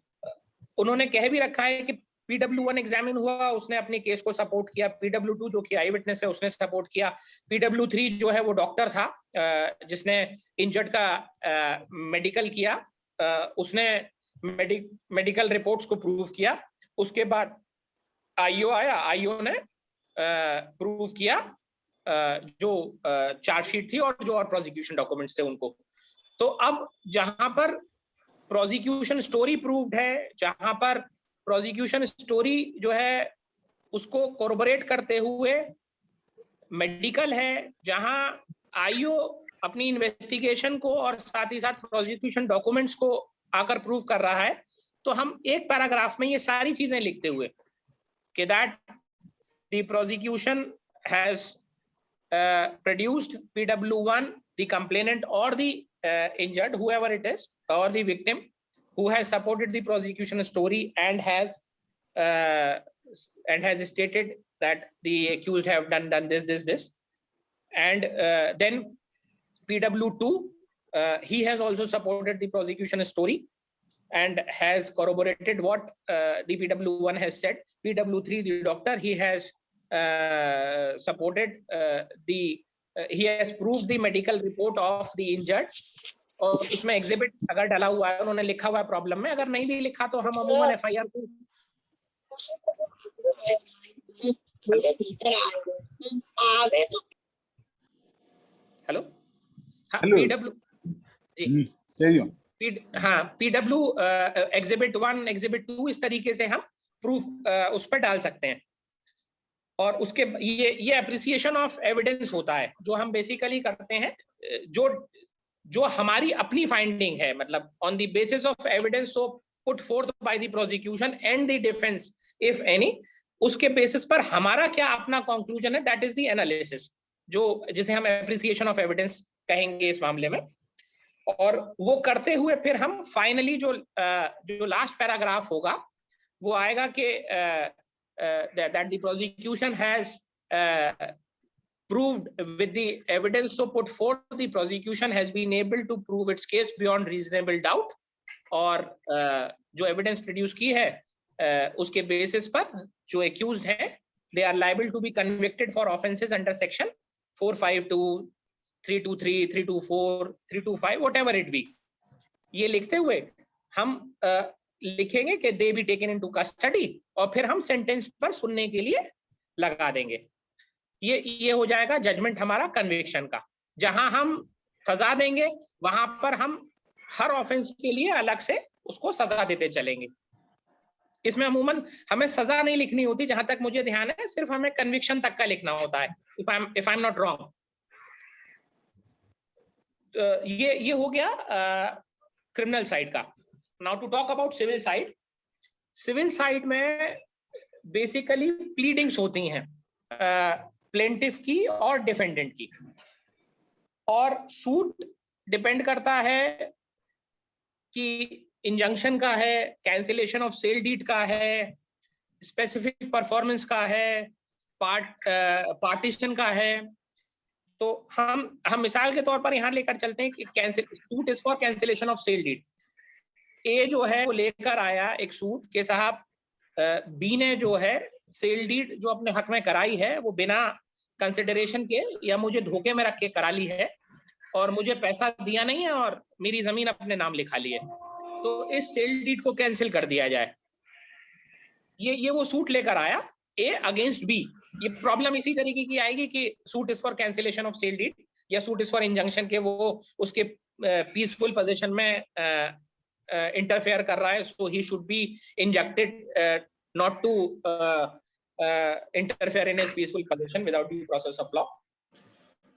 उन्होंने कह भी रखा है कि PW1 एग्जामिन हुआ, उसने अपने केस को सपोर्ट किया, PW2 जो कि आई विटनेस है उसने सपोर्ट किया, PW3 जो है वो डॉक्टर था जिसने इंजर्ड का मेडिकल किया, उसने मेडिकल रिपोर्ट्स को प्रूव किया। उसके बाद आईओ आया, आईओ ने प्रूव किया जो चार्जशीट थी और जो और प्रोसिक्यूशन डॉक्यूमेंट्स थे उनको। तो अब जहां पर प्रोसिक्यूशन स्टोरी प्रूव्ड है, जहां पर प्रोसिक्यूशन स्टोरी जो है उसको कोरबोरेट करते हुए मेडिकल है, जहां आईओ अपनी इन्वेस्टिगेशन को और साथ ही साथ प्रोसिक्यूशन डॉक्यूमेंट्स को आकर प्रूव कर रहा है, तो हम एक पैराग्राफ में ये सारी चीजें लिखते हुए कि that the prosecution has produced PW1 the complainant और the injured, whoever it is, or the victim who has supported the prosecution story and has stated that the accused have done this, and then PW2 he has also supported the prosecution story and has corroborated what the PW1 has said. PW3 the doctor, he has supported he has proved the medical report of the injured, और उसमें exhibit अगर डाला हुआ है उन्होंने लिखा हुआ है प्रॉब्लम में, अगर नहीं भी लिखा तो हम अमूमन एफआईआर को हेलो PW जी हाँ PW एग्जिबिट 1 एग्जिबिट 2 इस तरीके से हम प्रूफ उस पर डाल सकते हैं। और उसके ये अप्रिसिएशन ऑफ एविडेंस होता है जो हम बेसिकली करते हैं, जो हमारी अपनी फाइंडिंग है, मतलब on the basis of evidence so put fourth by the prosecution and the defence if any, उसके बेसिस पर हमारा क्या अपना कंक्लूजन है, दैट इज द एनालिसिस। जो जिसे हम एप्रिसिएशन ऑफ एविडेंस कहेंगे इस मामले में। और वो करते हुए फिर हम फाइनली जो लास्ट पैराग्राफ होगा वो आएगा कि that the prosecution has proved with the evidence so put forth, the prosecution has been able to prove its case beyond reasonable doubt। और जो एविडेंस प्रोड्यूस की है उसके बेसिस पर जो एक्यूज्ड हैं they are liable to be convicted for offenses under section 452, 323, 324, 325, whatever it be। ये लिखते हुए हम लिखेंगे कि दे बी टेकन इनटू कस्टडी, और फिर हम सेंटेंस पर सुनने के लिए लगा देंगे। ये हो जाएगा जजमेंट हमारा कन्विक्शन का। जहां हम सजा देंगे वहां पर हम हर ऑफेंस के लिए अलग से उसको सजा देते चलेंगे। इसमें अमूमन हमें सजा नहीं लिखनी होती, जहां तक मुझे ध्यान है, सिर्फ हमें कन्विक्शन तक का लिखना होता है, if I am not wrong. ये हो गया क्रिमिनल साइड का। Now to talk about civil side. Civil side में बेसिकली प्लीडिंग्स होती हैं प्लेंटिफ की और डिफेंडेंट की, और सूट डिपेंड करता है कि इंजंक्शन का है, कैंसिलेशन ऑफ सेल डीड का है, स्पेसिफिक परफॉर्मेंस का है, पार्टीशन का है। तो हम मिसाल के तौर पर यहाँ लेकर चलते हैं कि suit is for cancellation of sale deed. ए जो है वो लेकर आया एक सूट के साहब बी ने जो है सेल डीड जो अपने हक में कराई है वो बिना कंसिडरेशन के या मुझे धोखे में रख के करा ली है, और मुझे पैसा दिया नहीं है और मेरी जमीन अपने नाम लिखा ली है, तो इस सेल डीड को कैंसिल कर दिया जाए। ये वो सूट लेकर आया ए अगेंस्ट बी। ये प्रॉब्लम इसी तरीके की आएगी कि suit is for cancellation of sale deed या सूट इज फॉर इंजंक्शन के वो उसके पीसफुल पोजीशन में इंटरफेयर कर रहा है, so he should be injuncted not to interfere in his peaceful possession without due process of law.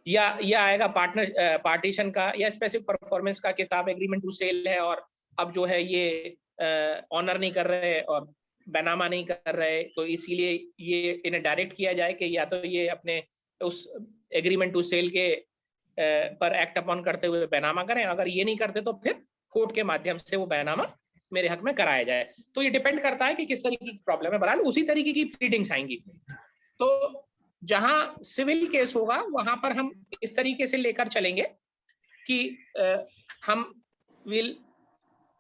या आएगा पार्टीशन का या स्पेसिफिक परफॉर्मेंस का कि साहब एग्रीमेंट टू सेल है और अब जो है ये ऑनर नहीं कर रहे और बैनामा नहीं कर रहे, तो इसीलिए ये इन्हें डायरेक्ट किया जाए कि या तो ये अपने उस एग्रीमेंट टू सेल के पर एक्ट अपॉन करते हुए बैनामा करें, अगर ये नहीं करते तो फिर कोर्ट के माध्यम से वो बैनामा मेरे हक में कराया जाए। तो ये डिपेंड करता है कि किस तरीके की प्रॉब्लम है, बहरहाल उसी तरीके की प्लीडिंग्स आएंगी। तो जहां सिविल केस होगा वहां पर हम इस तरीके से लेकर चलेंगे कि हम will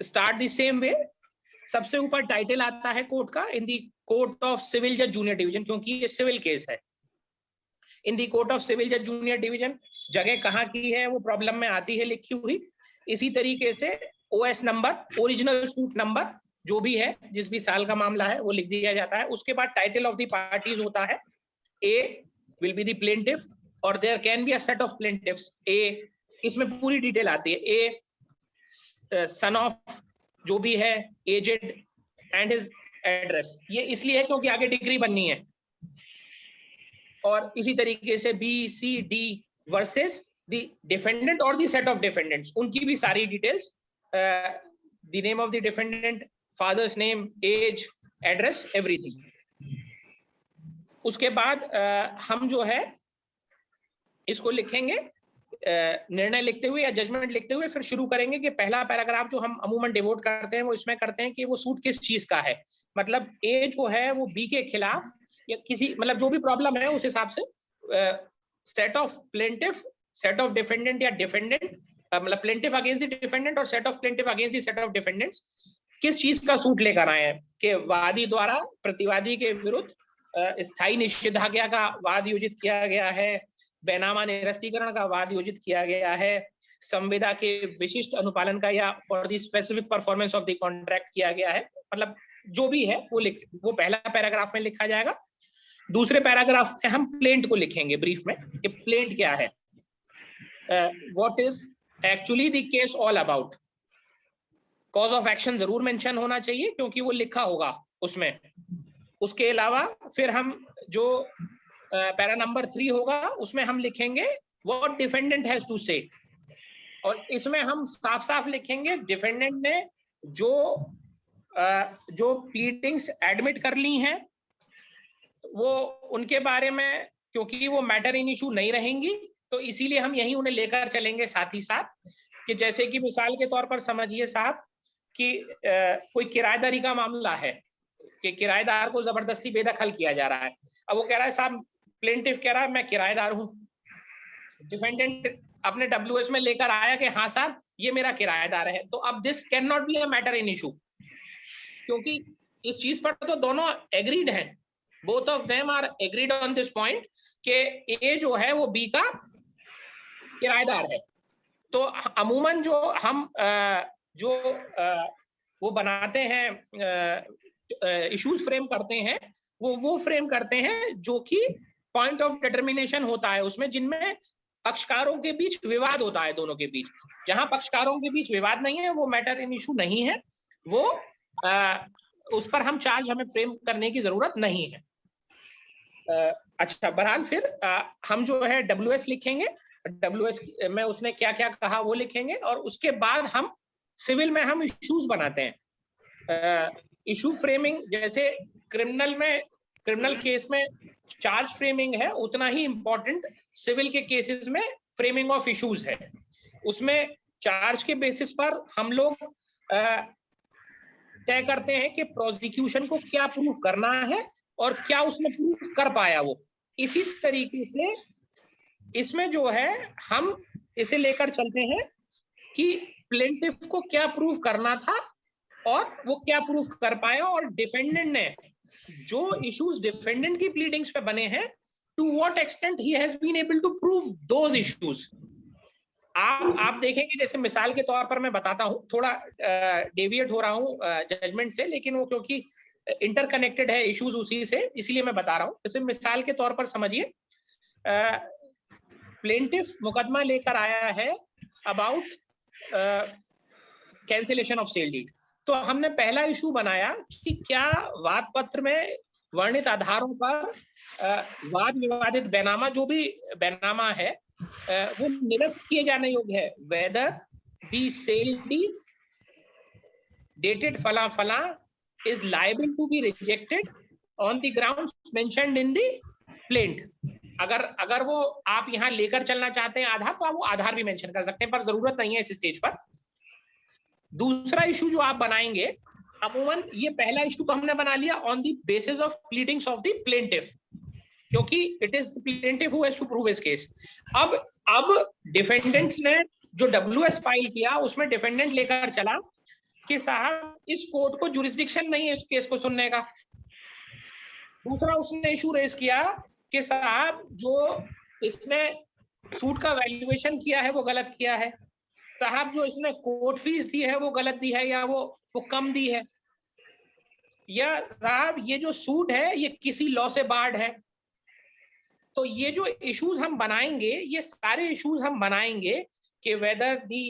start the same way. सबसे ऊपर टाइटल आता है कोर्ट का, इन दी कोर्ट ऑफ सिविल जज जूनियर डिवीजन, क्योंकि ये सिविल केस है। इन दी कोर्ट ऑफ सिविल जज जूनियर डिवीजन, जगह कहाँ की है वो प्रॉब्लम में आती है लिखी हुई। इसी तरीके से OS number, original suit number जो भी है, जिस भी साल का मामला है वो लिख दिया जाता है। उसके बाद टाइटल ऑफ द पार्टीज होता है। A will be the plaintiff और there can be a set of plaintiffs. ए इसमें पूरी डिटेल आती है, ए सन ऑफ जो भी है, एजेड एंड हिज एड्रेस। ये इसलिए है क्योंकि आगे डिग्री बननी है। और इसी तरीके से B C D versus the defendant और द सेट ऑफ डिफेंडेंट्स, उनकी भी सारी details, the name of the defendant, father's name, age, address, everything. उसके बाद हम जो है इसको लिखेंगे, निर्णय लिखते हुए या जजमेंट लिखते हुए फिर शुरू करेंगे कि पहला पैराग्राफ जो हम अमूमन डिवोट करते हैं वो इसमें करते हैं कि वो सूट किस चीज का है। मतलब ए जो है वो बी के खिलाफ या किसी, मतलब जो भी प्रॉब्लम है उस हिसाब से set of plaintiff, set of defendant या डिफेंडेंट, मतलब प्लेंटिफ अगेंस्ट द डिफेंडेंट और set of plaintiff against the set of defendants किस चीज का सूट लेकर आए हैं कि वादी द्वारा प्रतिवादी के विरुद्ध स्थायी निषेधाज्ञा का वाद योजित किया गया है, बैनामा निरस्तीकरण का वाद योजित किया गया है, संविदा के विशिष्ट अनुपालन का या for the specific performance of the contract किया गया है। मतलब जो भी है वो पहला पैराग्राफ में लिखा जाएगा। दूसरे पैराग्राफ में हम प्लेंट को लिखेंगे ब्रीफ में कि प्लेंट क्या है, what is actually the case all about. Cause of action जरूर मेंशन होना चाहिए क्योंकि वो लिखा होगा उसमें। उसके अलावा फिर हम जो पैरा नंबर 3 होगा उसमें हम लिखेंगे व्हाट डिफेंडेंट हैज टू से, और इसमें हम साफ साफ लिखेंगे डिफेंडेंट ने जो प्लीडिंग्स एडमिट कर ली हैं वो उनके बारे में क्योंकि वो मैटर इन इशू नहीं रहेंगी, तो इसीलिए हम यही उन्हें लेकर चलेंगे साथ ही साथ, कि जैसे कि मिसाल के तौर पर समझिए साहब कि कोई किराएदारी का मामला है कि किराएदार को जबरदस्ती बेदखल किया जा रहा है। अब वो कह रहा है साहब, प्लेंटिफ कह रहा है मैं किराएदार हूं, डिफेंडेंट अपने WS में लेकर आया कि हाँ साहब ये मेरा किराएदार है, तो अब this can not be a matter in issue, क्योंकि इस चीज पर तो दोनों एग्रीड हैं, both of them are agreed on this point कि ए जो है वो बी का किराएदार है। तो अमूमन जो हम वो बनाते हैं, इश्यूज फ्रेम करते हैं, वो फ्रेम करते हैं जो कि पॉइंट ऑफ डिटर्मिनेशन होता है उसमें, जिनमें पक्षकारों के बीच विवाद होता है, दोनों के बीच। जहां पक्षकारों के बीच विवाद नहीं है वो मैटर इन इशू नहीं है, वो उस पर हम चार्ज हमें फ्रेम करने की जरूरत नहीं है। अच्छा, बहरहाल फिर हम जो है WS लिखेंगे, WS में उसने क्या क्या कहा वो लिखेंगे, और उसके बाद हम सिविल में हम इश्यूज बनाते हैं। इशू फ्रेमिंग जैसे क्रिमिनल केस में चार्ज फ्रेमिंग है, उतना ही इंपॉर्टेंट सिविल के केसेस में फ्रेमिंग ऑफ इश्यूज है। उसमें चार्ज के बेसिस पर हम लोग तय करते हैं कि प्रोसिक्यूशन को क्या प्रूफ करना है और क्या उसने प्रूफ कर पाया वो। इसी तरीके से इसमें जो है हम इसे लेकर चलते हैं कि प्लेंटिफ को क्या प्रूफ करना था और वो क्या प्रूफ कर पाया, और डिफेंडेंट ने जो इश्यूज डिफेंडेंट की प्लीडिंग्स पे बने हैं, to what extent he has been able to prove those issues. आप देखेंगे, जैसे मिसाल के तौर पर मैं बताता हूं, थोड़ा डेविएट हो रहा हूं जजमेंट से, लेकिन वो क्योंकि इंटरकनेक्टेड है इश्यूज उसी से, इसलिए मैं बता रहा हूं। जैसे मिसाल के तौर पर समझिए, प्लेंटिफ मुकदमा लेकर आया है about cancellation of sale deed. तो हमने पहला इशू बनाया कि क्या वाद पत्र में वर्णित आधारों पर वाद विवादित बैनामा, जो भी बैनामा है, वो निरस्त किए जाने योग्य है। Whether the sale deed dated फला फला is liable to be rejected on the grounds mentioned in the plaint. अगर वो आप यहाँ लेकर चलना चाहते हैं आधार, तो आप वो आधार भी मेंशन कर सकते हैं, पर जरूरत नहीं है इस स्टेज पर। दूसरा इशू जो आप बनाएंगे, अमूमन ये पहला इशू तो हमने बना लिया on the basis of pleadings of the plaintiff, क्योंकि it is the plaintiff who has to prove his case. अब डिफेंडेंट्स ने जो WS फाइल किया, उसमें डिफेंडेंट लेकर चला कि साहब इस कोर्ट को जुरिस्डिक्शन नहीं है इस केस को सुनने का। दूसरा उसने इशू रेज किया कि साहब जो इसने सूट का वैल्यूएशन किया है वो गलत किया है, साहब जो इसने कोर्ट फीस दी है वो गलत दी है या वो कम दी है, या साहब ये जो सूट है ये किसी लॉ से बार्ड है। तो ये जो इश्यूज हम बनाएंगे, ये सारे इश्यूज हम बनाएंगे कि whether the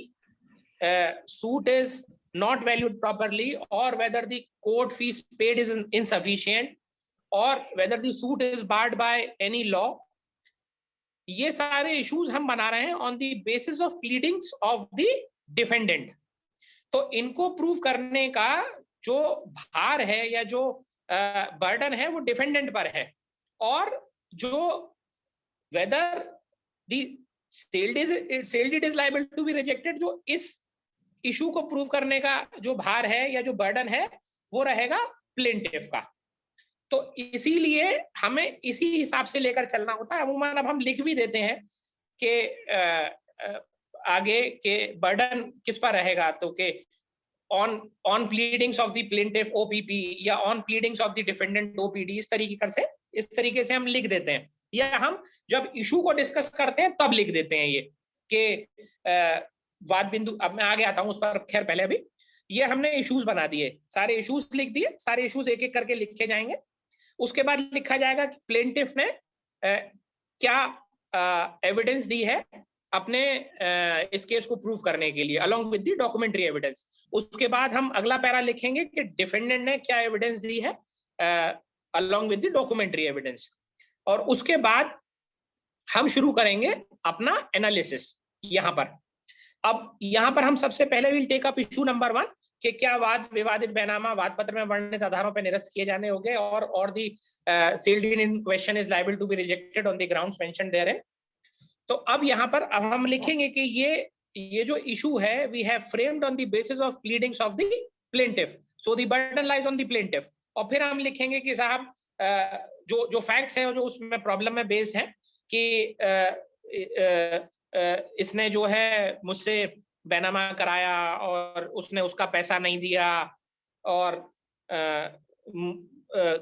suit is not valued properly, और whether the court fee paid is insufficient, और whether the suit is barred by any law. ये सारे इश्यूज हम बना रहे हैं on the basis of pleadings of the defendant. तो इनको प्रूव करने का जो भार है या जो बर्डन है वो डिफेंडेंट पर है, और जो whether the sale deed is liable to be rejected, जो इस इशू को प्रूव करने का जो भार है या जो बर्डन है वो रहेगा प्लेंटिफ का। तो इसीलिए हमें इसी हिसाब से लेकर चलना होता है। अमूमन अब हम लिख भी देते हैं कि आगे के बर्डन किस पर रहेगा, तो कि on pleadings of the plaintiff OPP या on pleadings of the defendant OPD, इस तरीके से हम लिख देते हैं, या हम जब इशू को डिस्कस करते हैं तब लिख देते हैं ये कि वाद बिंदु। अब मैं आगे आता हूं उस पर, खैर पहले अभी ये हमने इश्यूज बना दिए, सारे इश्यूज लिख दिए, सारे इश्यूज एक एक करके लिखे जाएंगे। उसके बाद लिखा जाएगा कि प्लेंटिफ ने क्या एविडेंस दी है अपने इस केस को प्रूव करने के लिए, along with the documentary evidence. उसके बाद हम अगला पैरा लिखेंगे कि डिफेंडेंट ने क्या एविडेंस दी है along with the documentary evidence, और उसके बाद हम शुरू करेंगे अपना एनालिसिस। यहाँ पर हम सबसे पहले will take up issue number 1, कि क्या वाद विवादित बैनामा वाद पत्र में वर्णित आधारों पर निरस्त किए जाने होंगे और the sale deed in question is liable to be rejected on the grounds mentioned therein. तो अब यहाँ पर अब हम लिखेंगे कि ये जो इशू है we have framed on the basis of pleadings of the plaintiff, so the burden lies on the plaintiff. और फिर हम लिखेंगे कि साहब जो फैक्ट्स हैं जो उसमें प्रॉब्लम में बेस है कि इसने जो है मुझसे बैनामा कराया और उसने उसका पैसा नहीं दिया और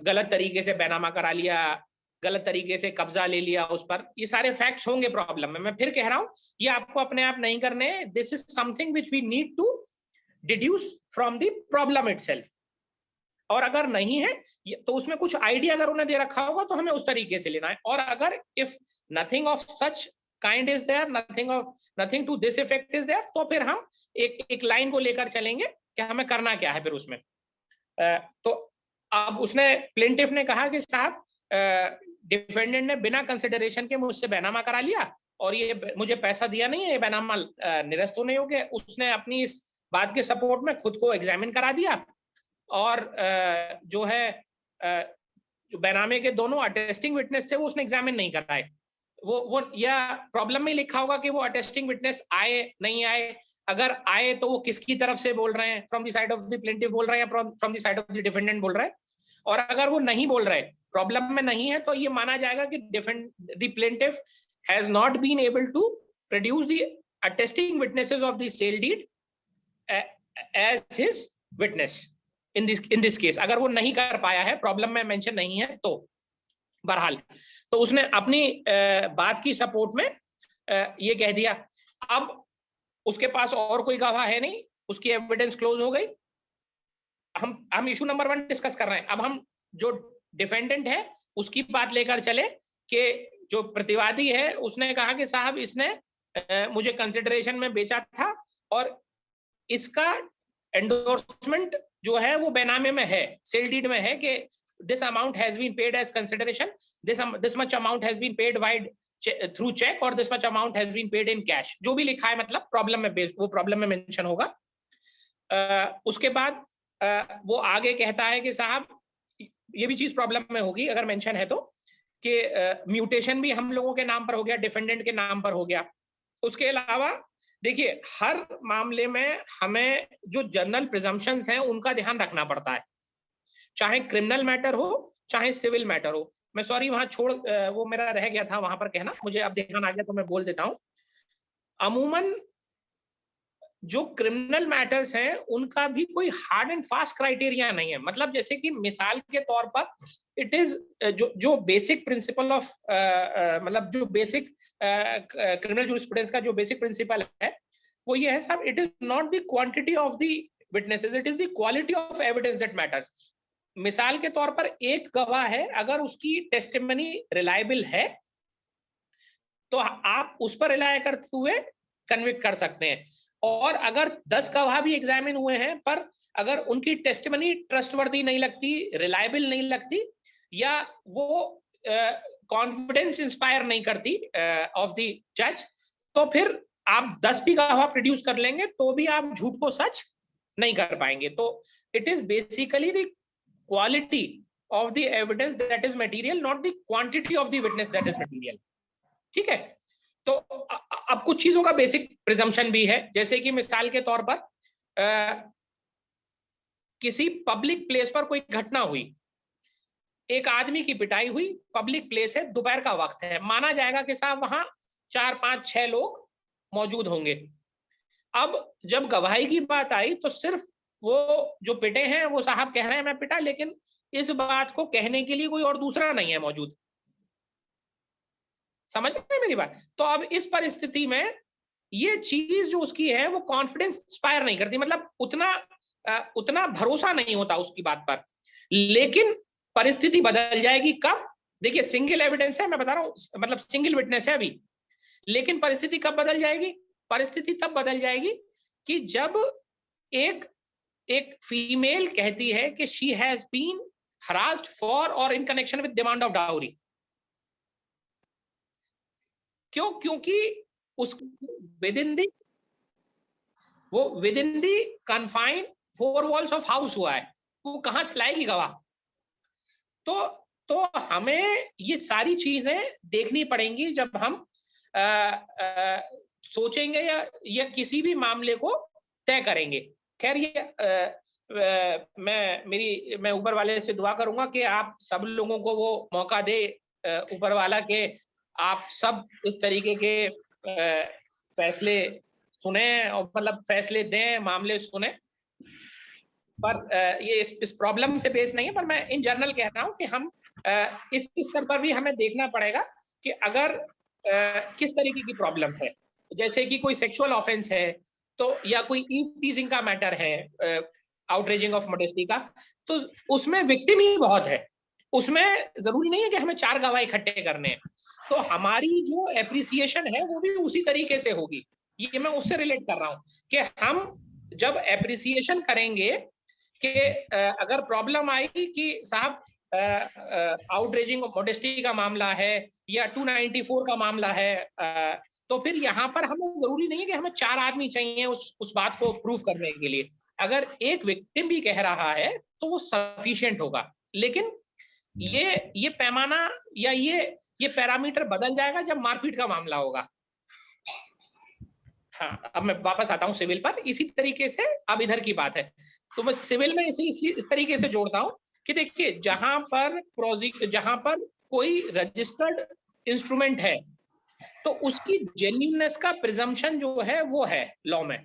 गलत तरीके से बैनामा करा लिया, गलत तरीके से कब्जा ले लिया उस पर, ये सारे फैक्ट्स होंगे प्रॉब्लम में। मैं फिर कह रहा हूं ये आपको अपने आप नहीं करने, this is something which we need to deduce from the problem itself. और अगर नहीं है तो उसमें कुछ आइडिया अगर उन्हें दे रखा होगा तो हमें उस तरीके से लेना है। और अगर if nothing of such kind is there, nothing to this effect is there, तो फिर हम एक लाइन को लेकर चलेंगे कि हमें करना क्या है फिर उसमें। तो अब उसने प्लेंटिफ ने कहा कि साहब डिफेंडेंट ने बिना कंसिडरेशन के मुझसे बैनामा करा लिया और ये मुझे पैसा दिया नहीं है, ये बैनामा निरस्त होने योग्य। उसने अपनी इस बात के सपोर्ट में खुद को एग्जामिन करा दिया और जो है जो बैनामे के दोनों अटेस्टिंग विटनेस थे वो उसने एग्जामिन नहीं कराए। वो या प्रॉब्लम में लिखा होगा कि वो अटेस्टिंग विटनेस आए नहीं आए, अगर आए तो वो किसकी तरफ से बोल रहे हैं, from the side of the plaintiff बोल रहे हैं या from the side of the defendant बोल रहे हैं। और अगर वो नहीं बोल रहे, प्रॉब्लम में नहीं है, तो ये माना जाएगा कि the plaintiff has not been able to produce the attesting witnesses of the sale deed as his witness in this case. अगर वो नहीं कर पाया है, प्रॉब्लम में मेंशन नहीं है, तो बहरहाल तो उसने अपनी बात की सपोर्ट में ये कह दिया। अब उसके पास और कोई गवाह है नहीं, उसकी एविडेंस क्लोज हो गई। हम इशू नंबर 1 डिस्कस कर रहे हैं। अब हम जो डिफेंडेंट है उसकी बात लेकर चले कि जो प्रतिवादी है उसने कहा कि साहब इसने मुझे कंसिडरेशन में बेचा था और इसका एंडोर्समेंट जो है वो बैनामे में है, सेल डीड में है कि this amount has been paid as consideration, this much amount has been paid by through check और this much amount has been paid in cash। जो भी लिखा है मतलब प्रॉब्लम में बेस, वो प्रॉब्लम में मेंशन होगा। उसके बाद वो आगे कहता है कि साहब ये भी चीज प्रॉब्लम में होगी अगर मेंशन है तो, कि म्यूटेशन भी हम लोगों के नाम पर हो गया, डिफेंडेंट के नाम पर हो गया। उसके अलावा देखिए हर मामले में हमें जो जनरल प्रिजम्पशंस हैं उनका ध्यान रखना पड़ता है, चाहे क्रिमिनल मैटर हो चाहे सिविल मैटर हो। मैं सॉरी वहां वो मेरा रह गया था वहां पर कहना, मुझे अब ध्यान आ गया तो मैं बोल देता हूं। अमूमन जो क्रिमिनल मैटर्स हैं उनका भी कोई हार्ड एंड फास्ट क्राइटेरिया नहीं है। मतलब जैसे कि मिसाल के तौर पर इट इज जो बेसिक प्रिंसिपल ऑफ मतलब जो बेसिक क्रिमिनल जूरिस्प्रूडेंस का जो बेसिक प्रिंसिपल है वो ये है साहब, it is not the quantity of the witnesses, it is the quality of evidence that matters. मिसाल के तौर पर एक गवाह है, अगर उसकी टेस्टिमनी रिलायबल है तो आप उस पर रिलाय करते हुए कन्विक्ट कर सकते हैं। और अगर 10 गवाह भी एग्जामिन हुए हैं पर अगर उनकी टेस्टिमनी ट्रस्टवर्दी नहीं लगती, रिलायबल नहीं लगती, या वो कॉन्फिडेंस इंस्पायर नहीं करती ऑफ द जज, तो फिर आप 10 भी गवाह प्रोड्यूस कर लेंगे तो भी आप झूठ को सच नहीं कर पाएंगे। तो it is basically the quality of the evidence that is material, not the quantity of the witness that is material। ठीक है, तो अब कुछ चीजों का बेसिक प्रिजम्पशन भी है, जैसे कि मिसाल के तौर पर किसी पब्लिक प्लेस पर कोई घटना हुई, एक आदमी की पिटाई हुई, पब्लिक प्लेस है, दोपहर का वक्त है, माना जाएगा कि साहब वहां 4, 5, 6 लोग मौजूद होंगे। अब जब गवाही की बात आई तो सिर्फ वो जो पिटे हैं वो साहब कह रहे हैं मैं पिटा, लेकिन इस बात को कहने के लिए कोई और दूसरा नहीं है मौजूद। समझ रहे हैं मेरी बात? तो अब इस परिस्थिति में ये चीज जो उसकी है वो कॉन्फिडेंस इंस्पायर नहीं करती, मतलब उतना भरोसा नहीं होता उसकी बात पर। लेकिन परिस्थिति बदल जाएगी कब? देखिए सिंगल एविडेंस है, मैं बता रहा हूं, मतलब सिंगल विटनेस है अभी, लेकिन परिस्थिति कब बदल जाएगी? परिस्थिति तब बदल जाएगी कि जब एक फीमेल कहती है कि she has been harassed for और in connection with demand of dowry. क्यों? क्योंकि उस within the confine 4 walls of house हुआ है, वो कहाँ से लाएगी गवाह? तो हमें ये सारी चीजें देखनी पड़ेंगी जब हम सोचेंगे या किसी भी मामले को तय करेंगे। खैर ये मैं ऊपर वाले से दुआ करूंगा कि आप सब लोगों को वो मौका दे ऊपर वाला के आप सब इस तरीके के फैसले सुने और मतलब फैसले दें, मामले सुने। पर ये इस प्रॉब्लम से बेस नहीं है, पर मैं इन जनरल कह रहा हूं कि हम इस स्तर पर भी हमें देखना पड़ेगा कि अगर किस तरीके की प्रॉब्लम है, जैसे कि कोई सेक्सुअल ऑफेंस है तो या कोई ईव टीजिंग का मैटर है, आउटरेजिंग ऑफ मॉडेस्टी का, तो उसमें विक्टिम ही बहुत है, उसमें जरूरी नहीं है कि हमें 4 गवाह इकट्ठे करने हैं। तो हमारी जो एप्रिसिएशन है वो भी उसी तरीके से होगी। ये मैं उससे रिलेट कर रहा हूं कि हम जब एप्रिसिएशन करेंगे कि अगर प्रॉब्लम आई कि साहब आउटरेजिंग ऑफ मॉडेस्टी का मामला है या 294 का मामला है, तो फिर यहाँ पर हमें जरूरी नहीं है कि हमें 4 आदमी चाहिए उस बात को प्रूव करने के लिए। अगर एक विक्टिम भी कह रहा है तो वो सफिशिएंट होगा। लेकिन ये पैमाना या ये पैरामीटर बदल जाएगा जब मारपीट का मामला होगा। हाँ, अब मैं वापस आता हूँ सिविल पर। इसी तरीके से अब इधर की बात है, तो मैं सिविल में इस तरीके से जोड़ता हूँ कि देखिए जहां पर कोई रजिस्टर्ड इंस्ट्रूमेंट है तो उसकी जेन्युइननेस का प्रिजम्पशन जो है वो है लॉ में।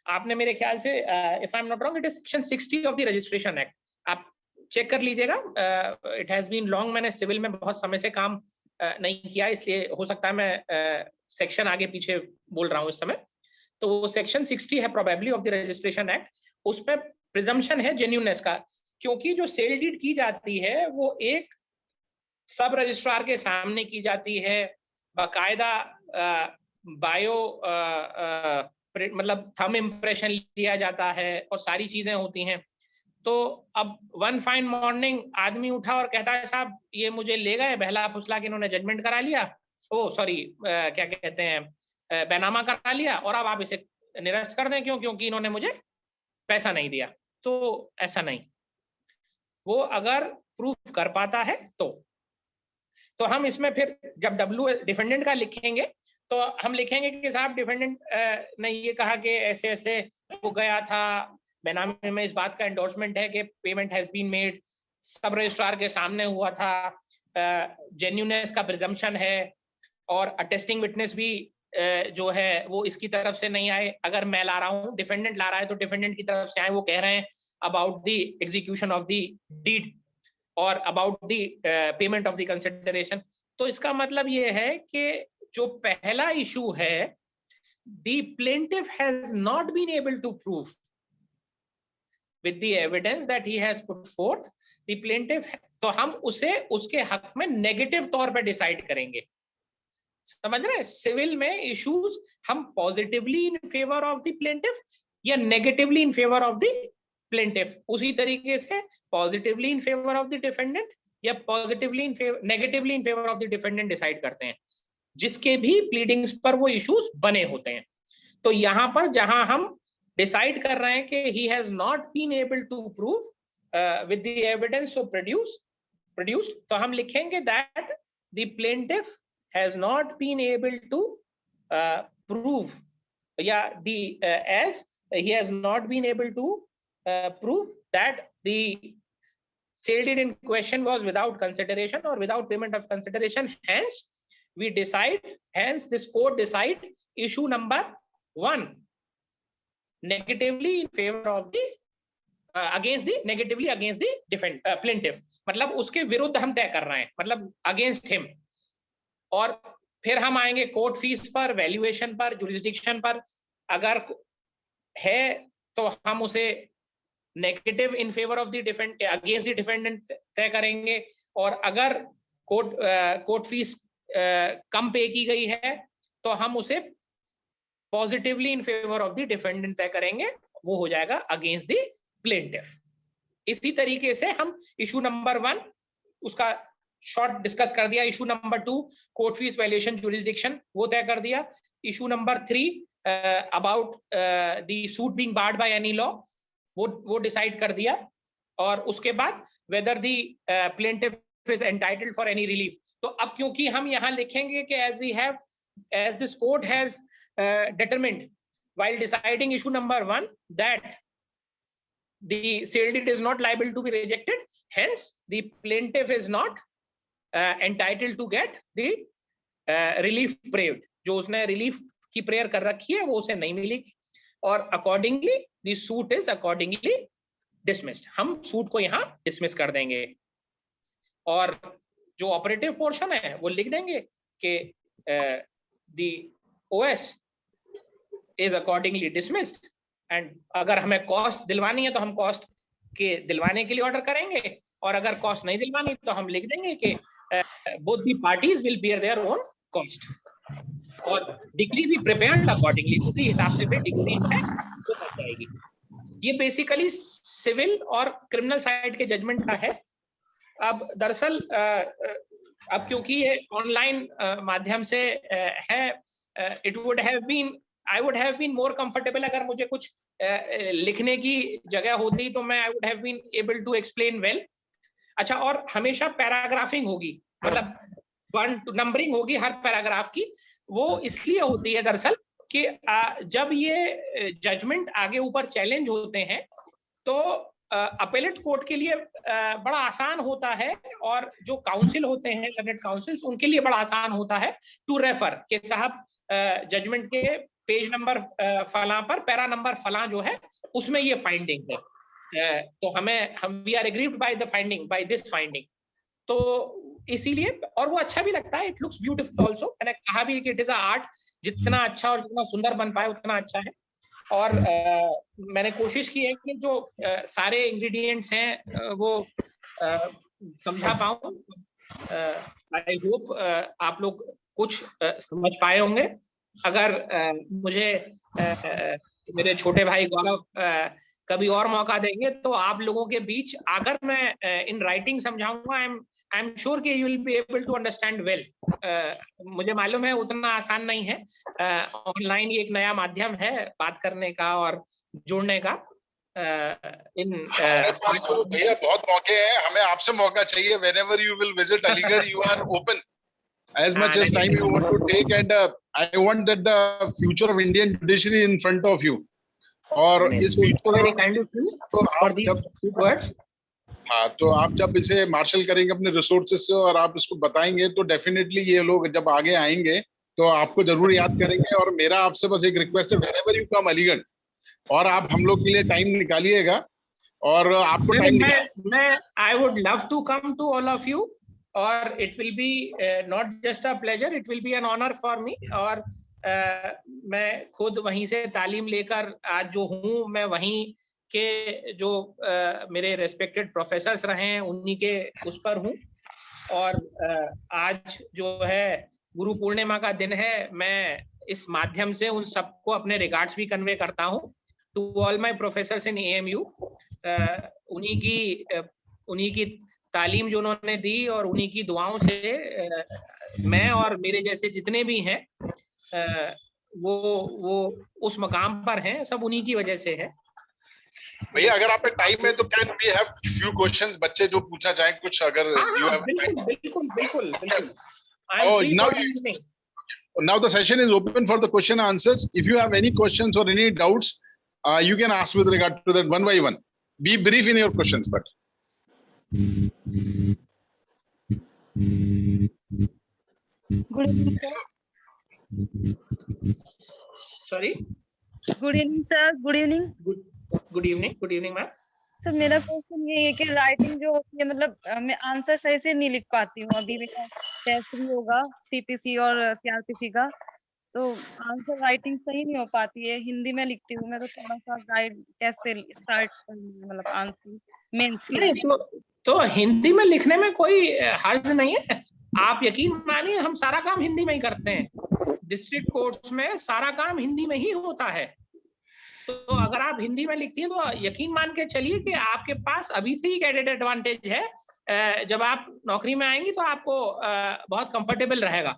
आपने मेरे ख्याल से if I am not wrong it is section 60 of the registration act, आप चेक कर लीजिएगा। इट हैज बीन लॉन्ग, मैंने सिविल में बहुत समय से काम नहीं किया, इसलिए हो सकता है मैं सेक्शन आगे पीछे बोल रहा हूँ इस समय। तो वो सेक्शन 60 है probably of the registration act, उसमें प्रिजम्पशन है जेन्युइननेस का, क्योंकि जो सेल डीड की जाती है वो एक सब रजिस्ट्रार के सामने की जाती है, बाकायदा बायो मतलब थंब इम्प्रेशन लिया जाता है और सारी चीजें होती हैं। तो अब वन फाइन मॉर्निंग आदमी उठा और कहता है साहब ये मुझे ले गए, बहला फुसला के इन्होंने जजमेंट करा लिया, ओ सॉरी क्या कहते हैं बैनामा करा लिया, और अब आप इसे निरस्त कर दें क्योंकि इन्होंने मुझे पैसा नहीं दिया। तो ऐसा नहीं, वो अगर प्रूफ कर पाता है तो हम इसमें फिर जब डब्ल्यू डिफेंडेंट का लिखेंगे तो हम लिखेंगे कि साहब डिफेंडेंट ने ये कहा कि ऐसे ऐसे वो गया था, बेनामी में इस बात का एंडोर्समेंट है कि पेमेंट हैज बीन मेड, सब रजिस्ट्रार के सामने हुआ था, जेन्युइननेस का प्रिजम्पशन है, और अटेस्टिंग विटनेस भी जो है वो इसकी तरफ से नहीं आए। अगर मैं ला रहा हूँ, डिफेंडेंट ला रहा है, तो डिफेंडेंट की तरफ से आए, वो कह रहे हैं about the execution of the deed और about the payment of the consideration. तो इसका मतलब ये है कि जो पहला इशू है, the plaintiff has not been able to prove with the evidence that he has put forth, the plaintiff, तो हम उसे उसके हक में नेगेटिव तौर पे डिसाइड करेंगे। समझ रहे हैं? सिविल में इश्यूज हम positively in favour of the plaintiff या negatively in favour of the plaintiff, उसी तरीके से positively in favour of the defendant या positively in favour negatively in favour of the defendant decide करते हैं, जिसके भी प्लीडिंग्स पर वो इश्यूज बने होते हैं। तो यहां पर जहां हम डिसाइड कर रहे हैं कि he has not been able to prove with the evidence so produced, तो हम लिखेंगे that the plaintiff has not been able to prove या as he has not been able to prove that the sale deed in question was without consideration or without payment of consideration. Hence this court decide issue number 1 negatively in favor of the against the plaintiff, मतलब उसके विरुद्ध हम तय कर रहे हैं, मतलब against him। और फिर हम आएंगे कोर्ट फीस पर, वैल्यूएशन पर, जुरिस्डिक्शन पर। अगर है तो हम उसे negative in favour of the defend against the defendant तय करेंगे, और अगर कोर्ट फीस कम पे की गई है तो हम उसे positively in favour of the defendant तय करेंगे, वो हो जाएगा अगेंस्ट द प्लेंटिफ। इसी तरीके से हम इशू नंबर 1 उसका शॉर्ट डिस्कस कर दिया, issue number 2 court fees valuation jurisdiction वो तय कर दिया, issue number 3 about the suit being board by any law वो डिसाइड कर दिया, और उसके बाद weather the plaintiff is entitled for any relief. तो अब क्योंकि हम यहाँ लिखेंगे कि as this court has determined while deciding issue number 1 that the sale deed is not liable to be rejected, hence the plaintiff is not entitled to get the relief prayed। जो उसने relief की prayer कर रखी है वो उसे नहीं मिलेगी, और accordingly the suit is accordingly dismissed. हम सूट को यहाँ डिसमिस कर देंगे, और जो ऑपरेटिव पोर्शन है वो लिख देंगे कि the OS is accordingly dismissed, and अगर हमें कॉस्ट दिलवानी है तो हम कॉस्ट के दिलवाने के लिए ऑर्डर करेंगे, और अगर कॉस्ट नहीं दिलवानी तो हम लिख देंगे कि both the parties will bear their own cost, और डिग्री भी प्रिपेयर्ड अकॉर्डिंगली, उसी हिसाब से फिर डिग्री है वो बन जाएगी। ये बेसिकली सिविल और क्रिमिनल साइड के जजमेंट का है। अब दरअसल अब क्योंकि ये ऑनलाइन माध्यम से है, it would have been I would have been more comfortable अगर मुझे कुछ लिखने की जगह होती, तो मैं I would have been able to explain well. अच्छा, और हमेशा पैराग्राफिंग होगी, मतलब नंबरिंग होगी हर पैराग्राफ की। वो इसलिए होती है दरअसल कि जब ये जजमेंट आगे ऊपर चैलेंज होते हैं तो अपेलेट कोर्ट के लिए बड़ा आसान होता है, और जो काउंसिल होते हैं लर्नेड काउंसिल्स उनके लिए बड़ा आसान होता है टू रेफर कि साहब जजमेंट के पेज नंबर फलां पर पैरा नंबर फलां जो है उसमें ये फाइंडिंग है, तो हम we are agreed by the finding, by this finding. तो इसीलिए, और वो अच्छा भी लगता है, इट लुक्स ब्यूटीफुल आल्सो। मैंने कहा भी कि इट इज अ आर्ट, जितना अच्छा और जितना सुंदर बन पाए उतना अच्छा है। और मैंने कोशिश की है कि जो सारे इंग्रेडिएंट्स हैं वो समझा पाऊं। आई होप आप लोग कुछ समझ पाए होंगे। अगर मुझे मेरे छोटे भाई गौरव कभी और मौका देंगे तो आप लोगों के बीच आकर मैं इन राइटिंग समझाऊंगा। आई एम श्योर कि you will be able to understand well. मुझे मालूम है उतना आसान नहीं है, ऑनलाइन ये एक नया माध्यम है बात करने का और जुड़ने का। भैया बहुत मौके हैं, हमें आपसे मौका चाहिए। whenever you will visit Aligarh, you are open as much as time you want to take, and I want that the future of Indian judiciary in front of you। और इस हाँ, तो आप जब इसे मार्शल करेंगे अपने रिसोर्सेज से और आप इसको बताएंगे तो डेफिनेटली ये लोग जब आगे आएंगे तो आपको जरूर याद करेंगे। और मेरा आपसे बस एक रिक्वेस्ट है, whenever you come अलीगढ़, और आप हम लोग के लिए टाइम निकालिएगा। और आपको टाइम मैं I would love to come to all of you, और it will be not just a pleasure, it will be an honour for me. और मैं खुद वहीं से तालीम लेकर आज जो हूँ, मैं वहीं के जो मेरे रेस्पेक्टेड प्रोफेसर्स रहे हैं उन्हीं के उस पर हूँ। और आज जो है गुरु पूर्णिमा का दिन है, मैं इस माध्यम से उन सबको अपने रिगार्ड्स भी कन्वे करता हूँ to all my professors in AMU। उन्हीं की तालीम जो उन्होंने दी और उन्हीं की दुआओं से मैं और मेरे जैसे जितने भी हैं वो उस मकाम पर हैं, सब उन्हीं की वजह से है। भैया अगर आप पे टाइम है तो can we have few questions, बच्चे जो पूछना चाहें कुछ, अगर यू हैव टाइम। बिल्कुल now the session is open for the question answers. If you have any questions or any doubts, you can ask with regard to that one by one. Be brief in your questions, but good evening sir. Sorry, good evening sir. Good evening. Good evening ma'am. Sir मेरा question ये है कि writing जो होती है, मतलब मैं answer सही से नहीं लिख पाती हूँ। अभी मेरा टेस्ट भी होगा CPC और CRPC का, तो आंसर राइटिंग सही नहीं हो पाती है। हिंदी में लिखती हूँ मैं, तो थोड़ा सा गाइड कैसे स्टार्ट मतलब आंसर मेन नहीं तो हिंदी में लिखने में कोई हर्ज नहीं है। आप यकीन मानिए हम सारा काम हिंदी में ही करते हैं। डिस्ट्रिक्ट कोर्ट्स में सारा काम हिंदी में ही होता है। तो अगर आप हिंदी में लिखती हैं तो यकीन मान के चलिए कि आपके पास अभी से ही एडेड एडवांटेज है। जब आप नौकरी में आएंगी तो आपको बहुत कंफर्टेबल रहेगा।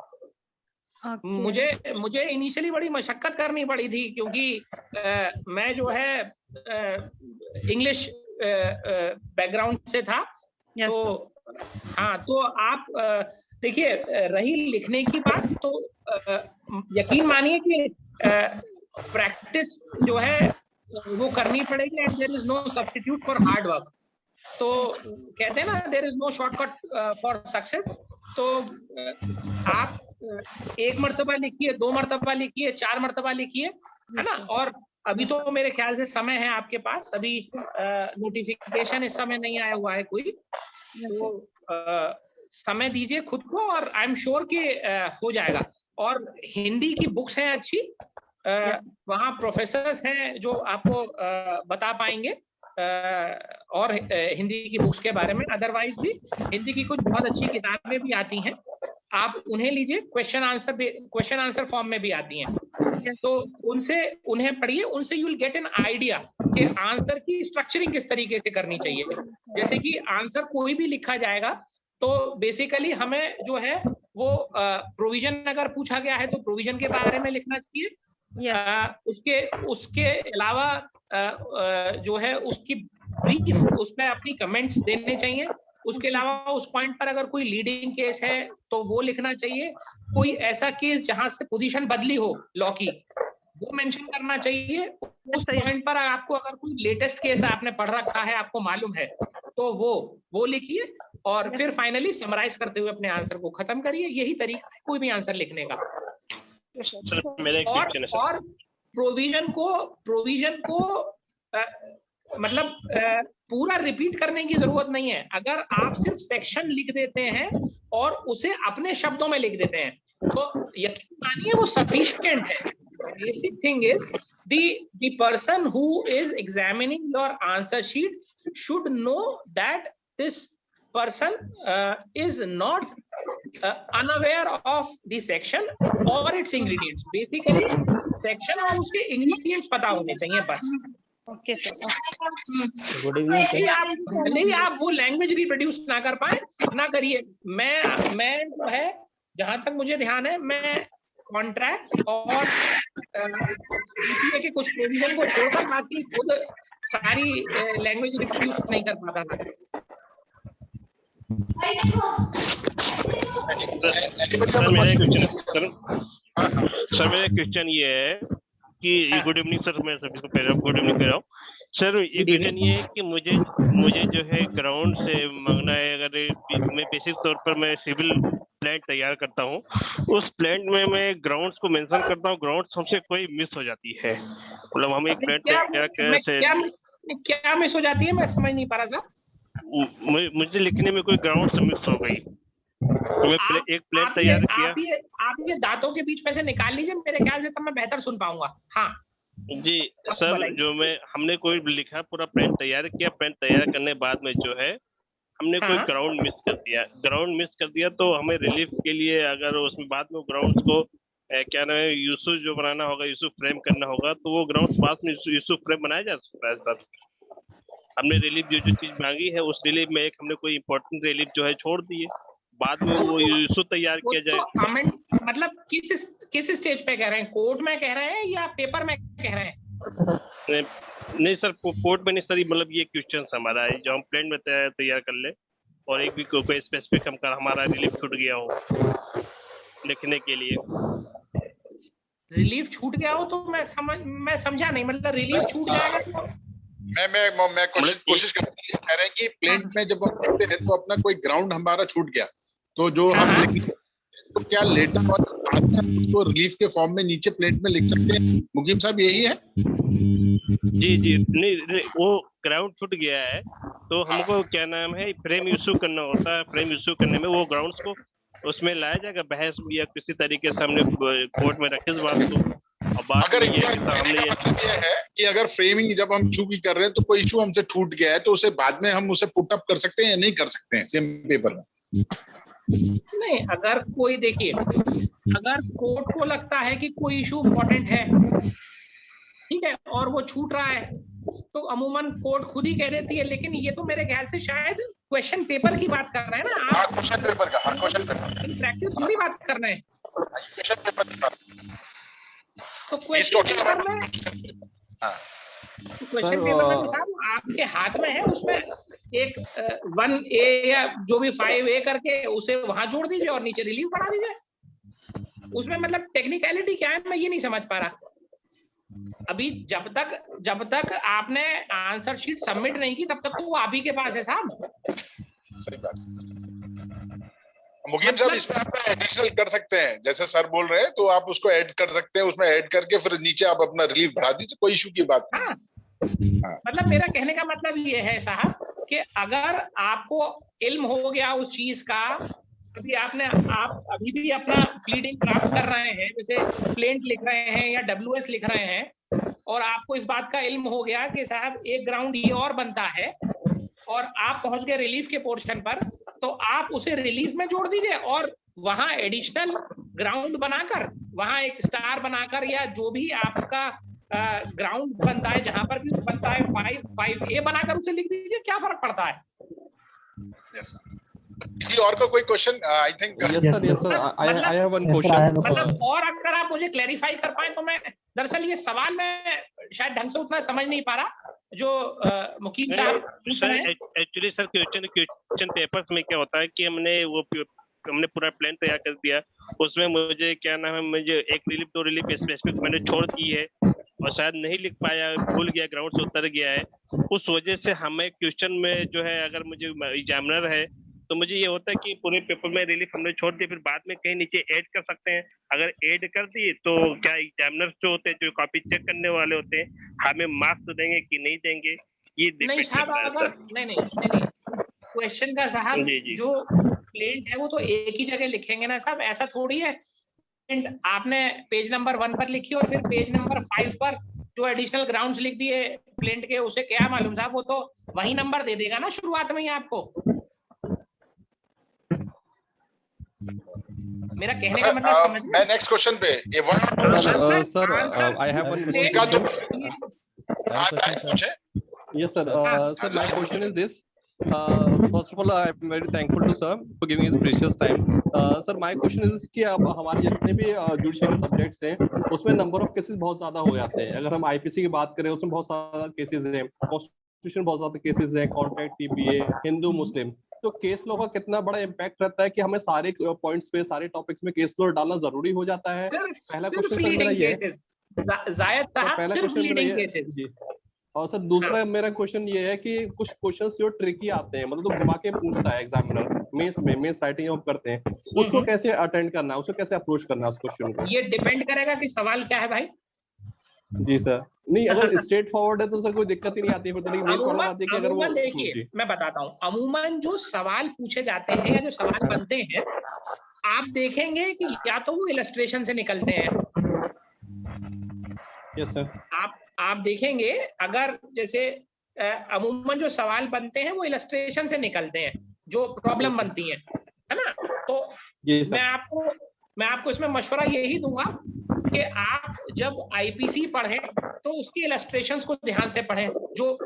मुझे इनिशियली बड़ी मशक्कत करनी पड़ी थी, क्योंकि मैं जो है इंग्लिश बैकग्राउंड से था। Yes, तो हाँ, तो आप देखिए, रही लिखने की बात, तो यकीन मानिए कि प्रैक्टिस जो है वो करनी पड़ेगी, and there is no substitute for hard work. तो कहते हैं ना, there is no shortcut for success. तो आप एक मर्तबा लिखिए, 2 मर्तबा लिखिए, 4 मर्तबा लिखिए, है ना। और अभी तो मेरे ख्याल से समय है आपके पास, अभी नोटिफिकेशन इस समय नहीं आया हुआ है कोई, तो समय दीजिए खुद को, और आई एम श्योर कि हो जाएगा। और हिंदी की बुक्स हैं अच्छी, वहाँ प्रोफेसर्स हैं जो आपको बता पाएंगे और हिंदी की बुक्स के बारे में। अदरवाइज भी हिंदी की कुछ बहुत अच्छी किताबें भी आती हैं, आप उन्हें लीजिए, क्वेश्चन आंसर फॉर्म में भी आती हैं, तो उन्हें पढ़िए, उनसे you will get an idea कि आंसर की स्ट्रक्चरिंग किस तरीके से करनी चाहिए। जैसे कि आंसर कोई भी लिखा जाएगा तो बेसिकली हमें जो है वो प्रोविजन अगर पूछा गया है तो प्रोविजन के बारे में लिखना चाहिए। उसके अलावा जो है उसकी ब्रीफ, उसमें अपनी कमेंट्स देने चाहिए। उसके अलावा उस पॉइंट पर अगर कोई लीडिंग केस है तो वो लिखना चाहिए। कोई ऐसा केस जहां से पोजीशन बदली हो लॉ की, वो मेंशन करना चाहिए। उस पॉइंट पर आपको अगर कोई लेटेस्ट केस आपने पढ़ रखा है, आपको मालूम है, तो वो लिखिए, और फिर फाइनली समराइज करते हुए अपने आंसर को खत्म करिए। यही तरीका है कोई भी आंसर लिखने का। और प्रोविजन को मतलब पूरा रिपीट करने की जरूरत नहीं है। अगर आप सिर्फ सेक्शन लिख देते हैं और उसे अपने शब्दों में लिख देते हैं तो यकीन मानिए वो सफिशिएंट है। Basic thing is the person who is examining your answer sheet should know that this person is not unaware of the section or its ingredients. Basically section और उसके ingredients पता होने चाहिए बस। Okay sir. Good evening. नहीं आप वो language reproduce ना कर पाए ना करिए। मैं जो है, जहां तक मुझे ध्यान है, मैं कॉन्ट्रैक्ट और CPA के कुछ प्रोविजन को छोड़कर बाकी खुद सारी लैंग्वेज रिप्रोड्यूस नहीं कर पाता था। सर मेरा क्वेश्चन ये है कि गुड इवनिंग सर, मैं सभी को कह रहा हूँ गुड इवनिंग कह रहा हूँ सर। ये क्वेश्चन ये है कि मुझे जो है ग्राउंड से मांगना है। अगर मैं बेसिक तौर पर मैं सिविल प्लान तैयार करता हूँ, उस प्लान में मैं ग्राउंड्स को मेंशन करता हूँ, ग्राउंड्स हमसे कोई मिस हो जाती है। मतलब हम एक प्लान तैयार क्या मिस हो जाती है, मैं समझ नहीं पा रहा था। मुझे लिखने में कोई ग्राउंड्स मिस हो गई, तो मैं एक प्लान तैयार किया। आप ये दांतों के बीच में से निकाल लीजिए, मेरे ख्याल से तब मैं बेहतर सुन पाऊंगा। हाँ जी सर, जो हमने कोई लिखा, पूरा प्लान तैयार किया, प्लान तैयार करने बाद में जो है हमने कोई ग्राउंड मिस कर दिया, तो हमें रिलीफ के लिए अगर उसमें बाद में ग्राउंड्स को क्या नाम है, यूसुफ जो बनाना होगा, यूसुफ फ्रेम करना होगा, तो वो ग्राउंड पास में यूसुफ फ्रेम बनाया जा सकता है सर। हमने रिलीफ जो चीज मांगी है उस रिलीफ में एक हमने कोई इंपॉर्टेंट रिलीफ जो है छोड़ दिए, बाद में वो यूसुफ तैयार किया जाए। तो कमेंट मतलब किस स्टेज पे कह रहे हैं, कोर्ट में कह रहे हैं या पेपर में कह रहे हैं? नहीं सर, कोर्ट में नहीं सर, मतलब ये क्वेश्चन हमारा है जो हम प्लान में तैयार कर ले, और एक भी कोई स्पेसिफिक हमारा रिलीफ छूट गया हो लिखने के लिए। रिलीफ छूट गया हो तो मैं समझा नहीं, मतलब रिलीफ छूट जाएगा तो मैं कोशिश कह रहे हैं कि प्लेन में जब हम लिखते हैं तो अपना कोई ग्राउंड हमारा छूट गया, तो जो हम लिखेंगे तो क्या लेटर और बाद में उसको रिलीफ के फॉर्म में नीचे प्लेट में लिख सकते हैं? मुकीम साहब यही है? जी नहीं, वो ग्राउंड छूट गया है तो हमको क्या नाम है, फ्रेम इशू करना होता है। फ्रेम इशू करने में वो ग्राउंड्स को उसमें लाया जाएगा, बहस या किसी तरीके से हमने कोर्ट में रखे इस बात को। अगर ये है कि अगर फ्रेमिंग जब हम इशू की कर रहे हैं तो कोई इशू हमसे छूट गया है तो उसे बाद में हम उसे पुट अप कर सकते हैं या नहीं कर सकते हैं सेम पेपर में? नहीं, अगर कोई देखिए, अगर कोर्ट को लगता है कि कोई इशू इम्पोर्टेंट है, ठीक है, और वो छूट रहा है तो अमूमन कोर्ट खुद ही कह देती है। लेकिन ये तो मेरे ख्याल से शायद क्वेश्चन पेपर की बात कर रहे हैं ना आप? क्वेश्चन पेपर का, क्वेश्चन पेपर प्रैक्टिस थोड़ी बात कर रहे हैं। क्वेश्चन पेपर की बात। तो क्वेश्चन पेपर में क्वेश्चन पेपर में तो साहब आपके हाथ में है, उसमें एक 1A या जो भी 5A करके उसे वहां जोड़ दीजिए और नीचे रिलीव बढ़ा दीजिए। उसमें मतलब टेक्निकलिटी क्या है मैं ये नहीं समझ पा रहा। अभी जब तक आपने आंसर शीट सबमिट नहीं की तब तक तो वो आप ही के पास है साहब। सही बात। मुकीम साहब इसमें आप एडिशनल कर सकते हैं, जैसे सर बोल रहे हैं तो आप उसको ऐड कर सकते हैं, उसमें ऐड करके फिर नीचे आप अपना रिलीफ बढ़ा दीजिए, कोई इशू की बात नहीं। हाँ। मतलब मेरा कहने का मतलब ये है साहब कि अगर आपको इल्म हो गया उस चीज का, आप अभी भी अपना प्लीडिंग ड्राफ्ट कर रहे हैं, जैसे प्लेंट लिख रहे हैं या WS लिख रहे हैं, और आपको इस बात का इल्म हो गया कि साहब एक ग्राउंड ये और बनता है, और आप पहुंच गए रिलीफ के पोर्शन पर, तो आप उसे रिलीफ में जोड़ दीजिए और वहां एडिशनल ग्राउंड बनाकर, वहां एक स्टार बनाकर, या जो भी आपका ग्राउंड बनता है जहां पर भी बनता है 5A बनाकर उसे लिख दीजिए, क्या फर्क पड़ता है। yes. किसी और का कोई question? I think yes sir I have one question. मतलब और अगर आप मुझे क्लैरिफाई कर पाए तो मैं, दरअसल ये सवाल मैं शायद ढंग से उतना समझ नहीं पा रहा जो मुकीम साहब पूछ रहे हैं। एक्चुअली सर क्वेश्चन पेपर्स में क्या होता है कि हमने पूरा प्लान तैयार कर दिया, उसमें मुझे क्या नाम है, मुझे एक रिलीफ 2 रिलीफ स्पेसिफिक मैंने छोड़ दी है और शायद नहीं लिख पाया, भूल गया, ग्राउंड से उतर गया है, उस वजह से हमें क्वेश्चन में जो है, अगर मुझे एग्जामिनर है तो मुझे ये होता है कि पूरे पेपर में रिलीफ हमने छोड़ दिया, फिर बाद में कहीं नीचे ऐड कर सकते हैं। अगर ऐड कर दिए तो क्या एग्जामिनर्स जो होते हैं, जो कॉपी चेक करने वाले होते हैं, हमें मार्क्स देंगे कि नहीं देंगे, ये नहीं साहब, अगर नहीं क्वेश्चन का साहब जो प्लेंट है वो तो एक ही जगह लिखेंगे ना साहब, ऐसा थोड़ी है। आपने पेज नंबर 1 पर लिखी और फिर पेज नंबर 5 पर जो एडिशनल ग्राउंड्स लिख दिए प्लेंट के, उसे क्या मालूम साहब, वो तो वही नंबर दे देगा ना शुरुआत में ही आपको। मेरा कहने का मतलब समझ मैं नेक्स्ट क्वेश्चन पे ये sir I have one question. Yes sir. Sir, my question is this. First of all, I am very thankful to sir for giving his precious time. Sir, my question is कि अब हमारे जितने भी judicial subjects हैं उसमें number of cases बहुत ज्यादा हो जाते हैं। अगर हम IPC की बात करें उसमें बहुत सारा केसेस हैं, कॉन्स्टिट्यूशन बहुत ज्यादा केसेस हैं, कॉन्ट्रैक्ट, TPA, हिंदू मुस्लिम, तो केस लॉ का कितना बड़ा इम्पैक्ट रहता है कि हमें सारे पॉइंट्स पे, सारे टॉपिक्स में केस लॉ डालना जरूरी हो जाता है? पहला क्वेश्चन सर मेरा ये है। पहला क्वेश्चन मेरा ये जी। और सर दूसरा मेरा क्वेश्चन ये है कि कुछ क्वेश्चंस जो ट्रिकी आते हैं, मतलब तो घुमा के पूछता है एग्जामिनर, मेंस राइटिंग हम करते हैं, उसको कैसे अटेंड करना है, उसको कैसे अप्रोच करना है उस क्वेश्चन को? ये डिपेंड करेगा कि सवाल क्या है भाई। जी सर, नहीं अगर स्ट्रेट फॉरवर्ड है तो सर कोई दिक्कत ही नहीं आती है, फिर तो मेल पढ़ना आती है कि अगर वो, देखिए मैं बताता हूँ, अमूमन जो सवाल पूछे जाते हैं या जो सवाल बनते हैं, आप देखेंगे कि या तो वो इलस्ट्रेशन से निकलते हैं। Yes sir. आप देखेंगे अगर जैसे अमूमन जो सवाल बनते हैं वो इलस्ट्रेशन से निकलते हैं, जो प्रॉब्लम बनती है ना। तो मैं आपको इसमें मशवरा यही दूंगा कि आप जब IPC पढ़ें तो उसकी इलस्ट्रेशंस को ध्यान से पढ़ें। जो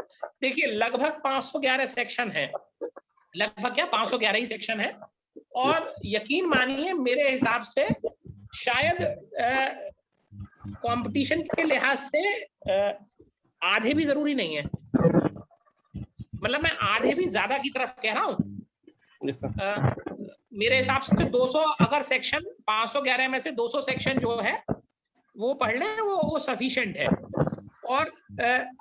देखिए लगभग 511 सेक्शन है, लगभग क्या 511 ही सेक्शन है, और यकीन मानिए मेरे हिसाब से शायद कंपटीशन के लिहाज से आधे भी जरूरी नहीं है, मतलब मैं आधे भी ज्यादा की तरफ कह रहा हूँ। मेरे हिसाब से 200 अगर सेक्शन 511 में से 200 सेक्शन जो है वो पढ़ लें, वो सफिशिएंट है। और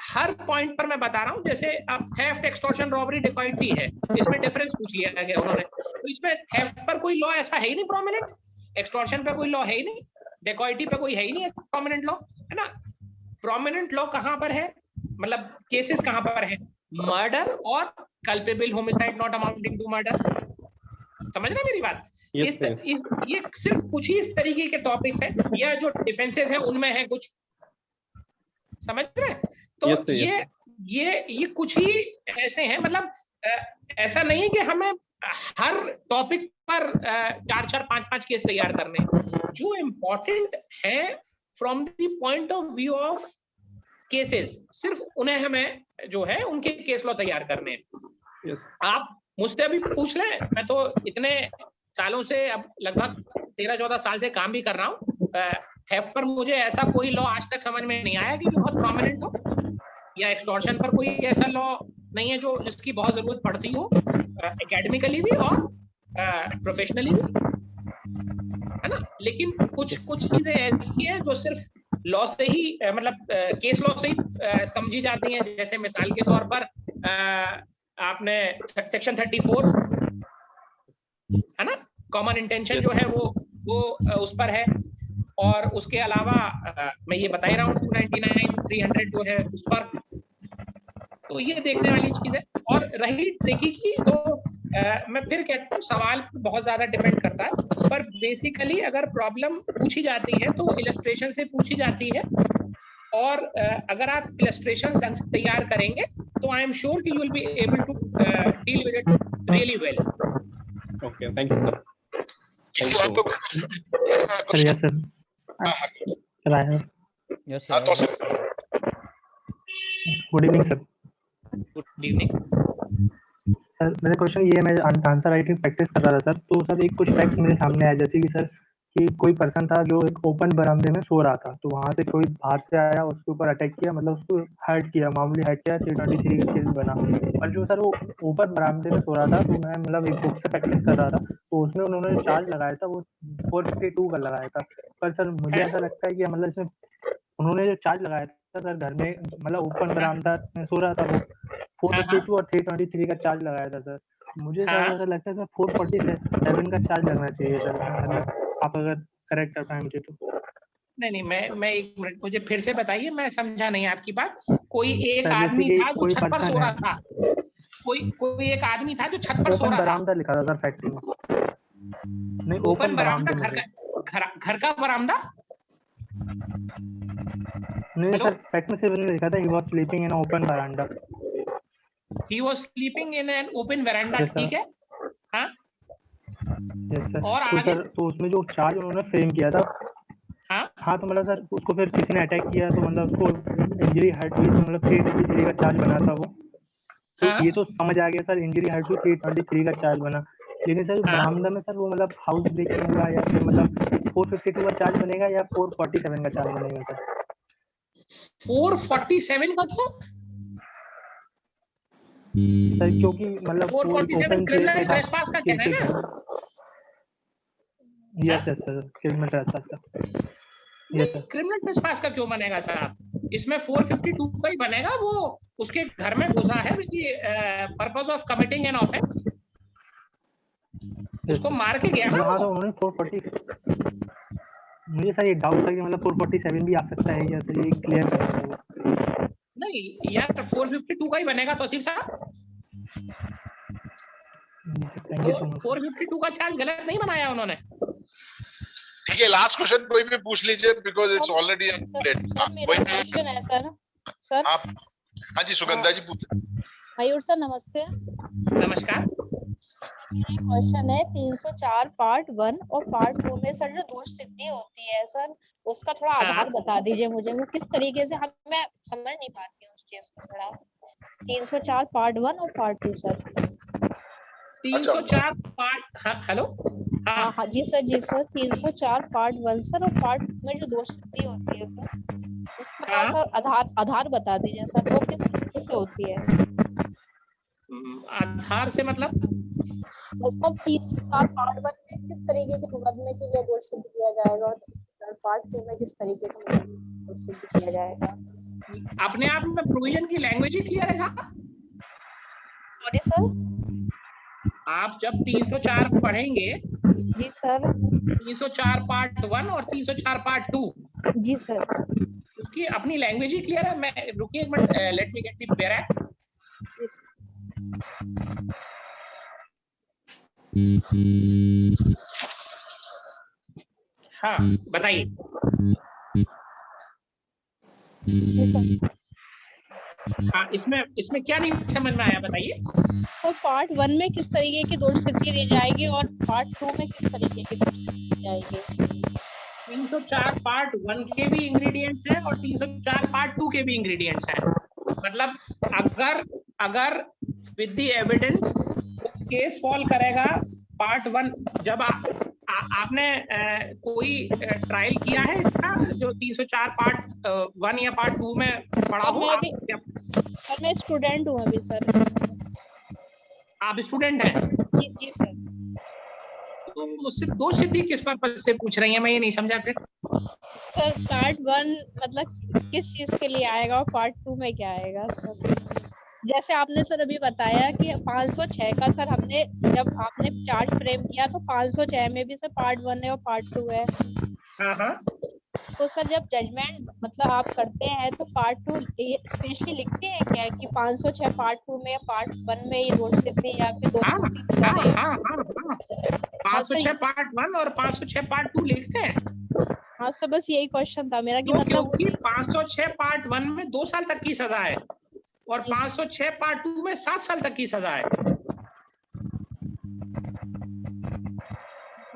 हर पॉइंट पर मैं बता रहा हूँ, जैसे अब थेफ्ट, एक्सटॉर्शन, रॉबरी, डिकॉइटी है, इसमें डिफरेंस पूछ लिया गया उन्होंने, तो इसमें थेफ्ट पर कोई लॉ ऐसा है ही नहीं प्रोमिनेंट, एक्सटॉर्शन पे कोई लॉ है ही नहीं, डिकॉइटी पे कोई है ही नहीं प्रोमिनेंट लॉ, है ना। प्रोमिनेंट लॉ कहाँ पर है, मतलब केसेस कहाँ पर है, मर्डर और culpable homicide not amounting to murder. समझ रहे मेरी बात? ये सिर्फ कुछ ही इस तरीके के टॉपिक्स हैं, या जो डिफेंसेस हैं उनमें है कुछ, समझ रहे? तो ये कुछ ही ऐसे हैं, मतलब ऐसा नहीं है कि हमें हर टॉपिक पर 4-4, 5-5 केस तैयार करने। जो इम्पोर्टेंट है from the point of view of cases, सिर्फ उन्हें हमें जो है उनके केस लॉ तैयार करने हैं। आप मुझसे अभी पूछ लें, मैं तो इतने सालों से, अब लगभग 13-14 साल से काम भी कर रहा हूँ, थेफ्ट पर मुझे ऐसा कोई लॉ आज तक समझ में नहीं आया कि जो बहुत प्रोमिनेंट हो। या एक्सटॉर्शन पर कोई ऐसा लॉ नहीं है जो जिसकी बहुत जरूरत पड़ती हो एकेडमिकली भी और प्रोफेशनली भी, है ना। लेकिन कुछ चीजें ऐसी हैं जो सिर्फ लॉ से ही मतलब केस लॉ से ही समझी जाती हैं। जैसे मिसाल के तौर पर आपने सेक्शन 34, है ना, कॉमन इंटेंशन जो है वो उस पर है। और उसके अलावा मैं ये बता ही रहा हूँ 299, 300 जो है उस पर। तो ये देखने वाली चीज है। और रही ट्रिकी की, तो मैं फिर कहता हूँ सवाल बहुत ज्यादा डिपेंड करता है, पर बेसिकली अगर प्रॉब्लम पूछी जाती है तो इलस्ट्रेशन से पूछी जाती है। और अगर आप इलस्ट्रेशन ढंग से तैयार करेंगे तो आई एम श्योर कि you will be able to deal with it really well. Okay, thank you sir. Sir yes sir sir I have yes हाँ, तो sir. Good evening sir. Good evening sir मेरा question ये है, मैं answer writing practice कर रहा था sir, तो सर एक कुछ फैक्ट्स मेरे सामने आया, जैसे कि सर कि कोई पर्सन था जो एक ओपन बरामदे में सो रहा था, तो वहां से कोई बाहर से आया, उसके ऊपर अटैक किया, मतलब उसको हर्ट किया, मामूली हर्ट किया, 323 का केस बना। और जो सर वो ओपन बरामदे में सो रहा था, तो मैं मतलब एक बुक से प्रैक्टिस कर रहा था, तो उसमें उन्होंने जो चार्ज लगाया था वो 452 का लगाया था। पर सर मुझे ऐसा लगता है कि मतलब इसमें उन्होंने जो चार्ज लगाया था सर घर में, मतलब ओपन बरामदा में सो रहा था वो, 452 और 323 का चार्ज लगाया था सर। मुझे सर ऐसा लगता है सर 447 का चार्ज लगना चाहिए सर, मतलब आप अगर करेक्ट कर पाए मुझे तो। नहीं, मैं एक मिनट, मुझे फिर से बताइए, मैं समझा नहीं आपकी बात। कोई एक सर जैसे आदमी कि था जो कोई छत पर पर्सन सो रहा है, था, कोई एक आदमी था जो छत पर सो ओपन रहा था। बरामदा लिखा था सर फैक्ट्री में, नहीं ओपन बरामदा, बरामदे में घर का बरामदा। नहीं हेलो, सर, फैक्ट में सिर्फ लिखा था he was sleeping in open बरामदा। He was sleeping in an open veranda, yes sir, ठीक है। हाँ, यस सर। और तो आगे। सर तो उसमें जो चार्ज उन्होंने फ्रेम किया था, हाँ तो मतलब सर उसको फिर किसी ने अटैक किया, तो मतलब उसको इंजरी हर्ट हुई, तो मतलब 323 का चार्ज बना था वो। तो ये तो समझ आ गया सर, इंजरी हर्ट हुई, 323 का चार्ज बना। लेकिन सर बरामदा में सर वो मतलब हाउस ब्रेकिंग होगा, या फिर मतलब 452 का चार्ज बनेगा या 447 का चार्ज बनेगा सर? 447 का क्यों सर? क्योंकि मतलब 447 क्रिमिनल ट्रेसपास का कहना है ना। Yes yes sir, criminal trespass का। Yes sir. क्रिमिनल ट्रेसपास का क्यों बनेगा साहब? इसमें 452 का ही बनेगा। वो उसके घर में घुसा है with the purpose of committing an offence, उसको मार के गया ना हाँ, तो वो। उन्होंने 440, मुझे सर ये डाउट था कि मतलब 447 भी आ सकता है क्या सर, ये क्लियर करें। नहीं यार, 452 का ही बनेगा तौसीफ साहब। 452 का चार्ज गलत नहीं बनाया उन्होंने। ठीक है, लास्ट क्वेश्चन कोई भी पूछ लीजिए, because it's already late. Question है सर। आप हाँ जी, सुगंधा जी पूछ। मयूर सर नमस्ते। नमस्कार। क्वेश्चन है 304 पार्ट 1 और पार्ट 2 में सर जो दोष सिद्धि होती है सर, उसका थोड़ा आधार बता दीजिए मुझे, वो किस तरीके से, मैं समझ नहीं पाती हूँ उस चीज को थोड़ा। 304 पार्ट 1 और पार्ट 2 सर। 304 पार्ट, हेलो, हाँ जी सर, जी सर। 304 पार्ट 1 सर और पार्ट 2 में जो दोष सिद्धि होती है सर, उसका थोड़ा सा आधार बता दीजिए सर, वो किस तरीके से होती है? आधार से मतलब सर 304 पार्ट 1 में किस तरीके के मुकदमे के लिए दोष सिद्ध किया जाएगा और पार्ट 2 में किस तरीके का मुकदमे दोष सिद्ध किया जाएगा? अपने आप में प्रोविजन की लैंग्वेज ही क्लियर है साहब। सॉरी सर, आप जब 304 पढ़ेंगे जी सर, 304 पार्ट 1 और 304 पार्ट 2, जी सर, उसकी अपनी लैंग्वेज ही क्लियर है। मैं रुकिए एक minute, let me get the para. हाँ बताइए। हाँ, इसमें क्या नहीं समझ में आया, बताइए। तो पार्ट 1 में किस तरीके की दोष सिद्धि दी जाएगी और पार्ट 2 में किस तरीके की दोष सिद्धि दी जाएगी? 304 पार्ट 1 के भी इंग्रेडिएंट्स हैं और 304 पार्ट 2 के भी इंग्रेडिएंट्स हैं। मतलब अगर with the evidence case fall करेगा पार्ट 1। जब आपने कोई ट्रायल किया है इसका, जो 304 पार्ट 1 या पार्ट 2 में पढ़ा हो? सर मैं स्टूडेंट हूँ अभी सर। आप स्टूडेंट हैं? जी सर। तो मुझसे 2 सिद्धि किस पर्पज से पूछ रही हैं, मैं ये नहीं समझा फिर। सर पार्ट 1 मतलब किस चीज के लिए आएगा और पार्ट 2 में क्या आएगा सर? जैसे आपने सर अभी बताया कि 506 का सर हमने जब आपने चार्ट फ्रेम किया तो 506 में भी सर पार्ट 1 है और पार्ट 2 है। हाँ। तो सर जब जजमेंट मतलब आप करते हैं तो पार्ट 2 स्पेशली लिखते हैं क्या कि 506 पार्ट 2 में या पार्ट 1 में ये दोष सिद्धि या फिर दोष सिद्धि हाँ, करें? हाँ, हाँ, हाँ। 506 पार्ट 1 और 506 पार्ट 2 लिखते हैं। हाँ सर बस यही क्वेश्चन था मेरा कि क्यों? मतलब क्योंकि 506 पार्ट 1 में 2 साल तक की सजा है और 506 पार्ट 2 में 7 साल तक की सजा है।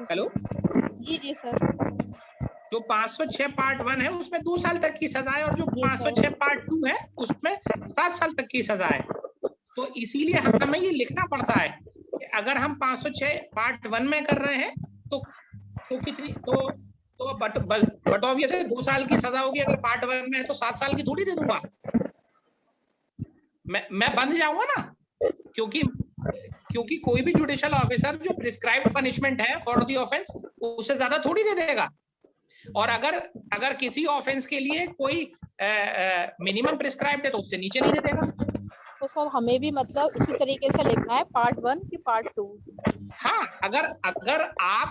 हेलो जी सर। जो 506 पार्ट 1 है उसमें 2 साल तक की सजा है और जो 506 पार्ट 2 है उसमें 7 साल तक की सजा है। तो इसीलिए हमें ये लिखना पड़ता है कि अगर हम 506 पार्ट 1 में कर रहे हैं तो कितनी तो बट ऑब्वियस है 2 साल की सजा होगी। अगर पार्ट 1 में है तो 7 साल की थोड़ी दे दूंगा, मैं बंध जाऊंगा ना। क्योंकि कोई भी जुडिशियल ऑफिसर जो प्रिस्क्राइब्ड पनिशमेंट है फॉर द ऑफेंस उससे ज्यादा थोड़ी दे देगा। और अगर किसी ऑफेंस के लिए कोई मिनिमम प्रिस्क्राइब्ड है तो उससे नीचे नहीं दे देगा। तो सर हमें भी मतलब इसी तरीके से लिखना है पार्ट 1 की पार्ट 2? हाँ, अगर आप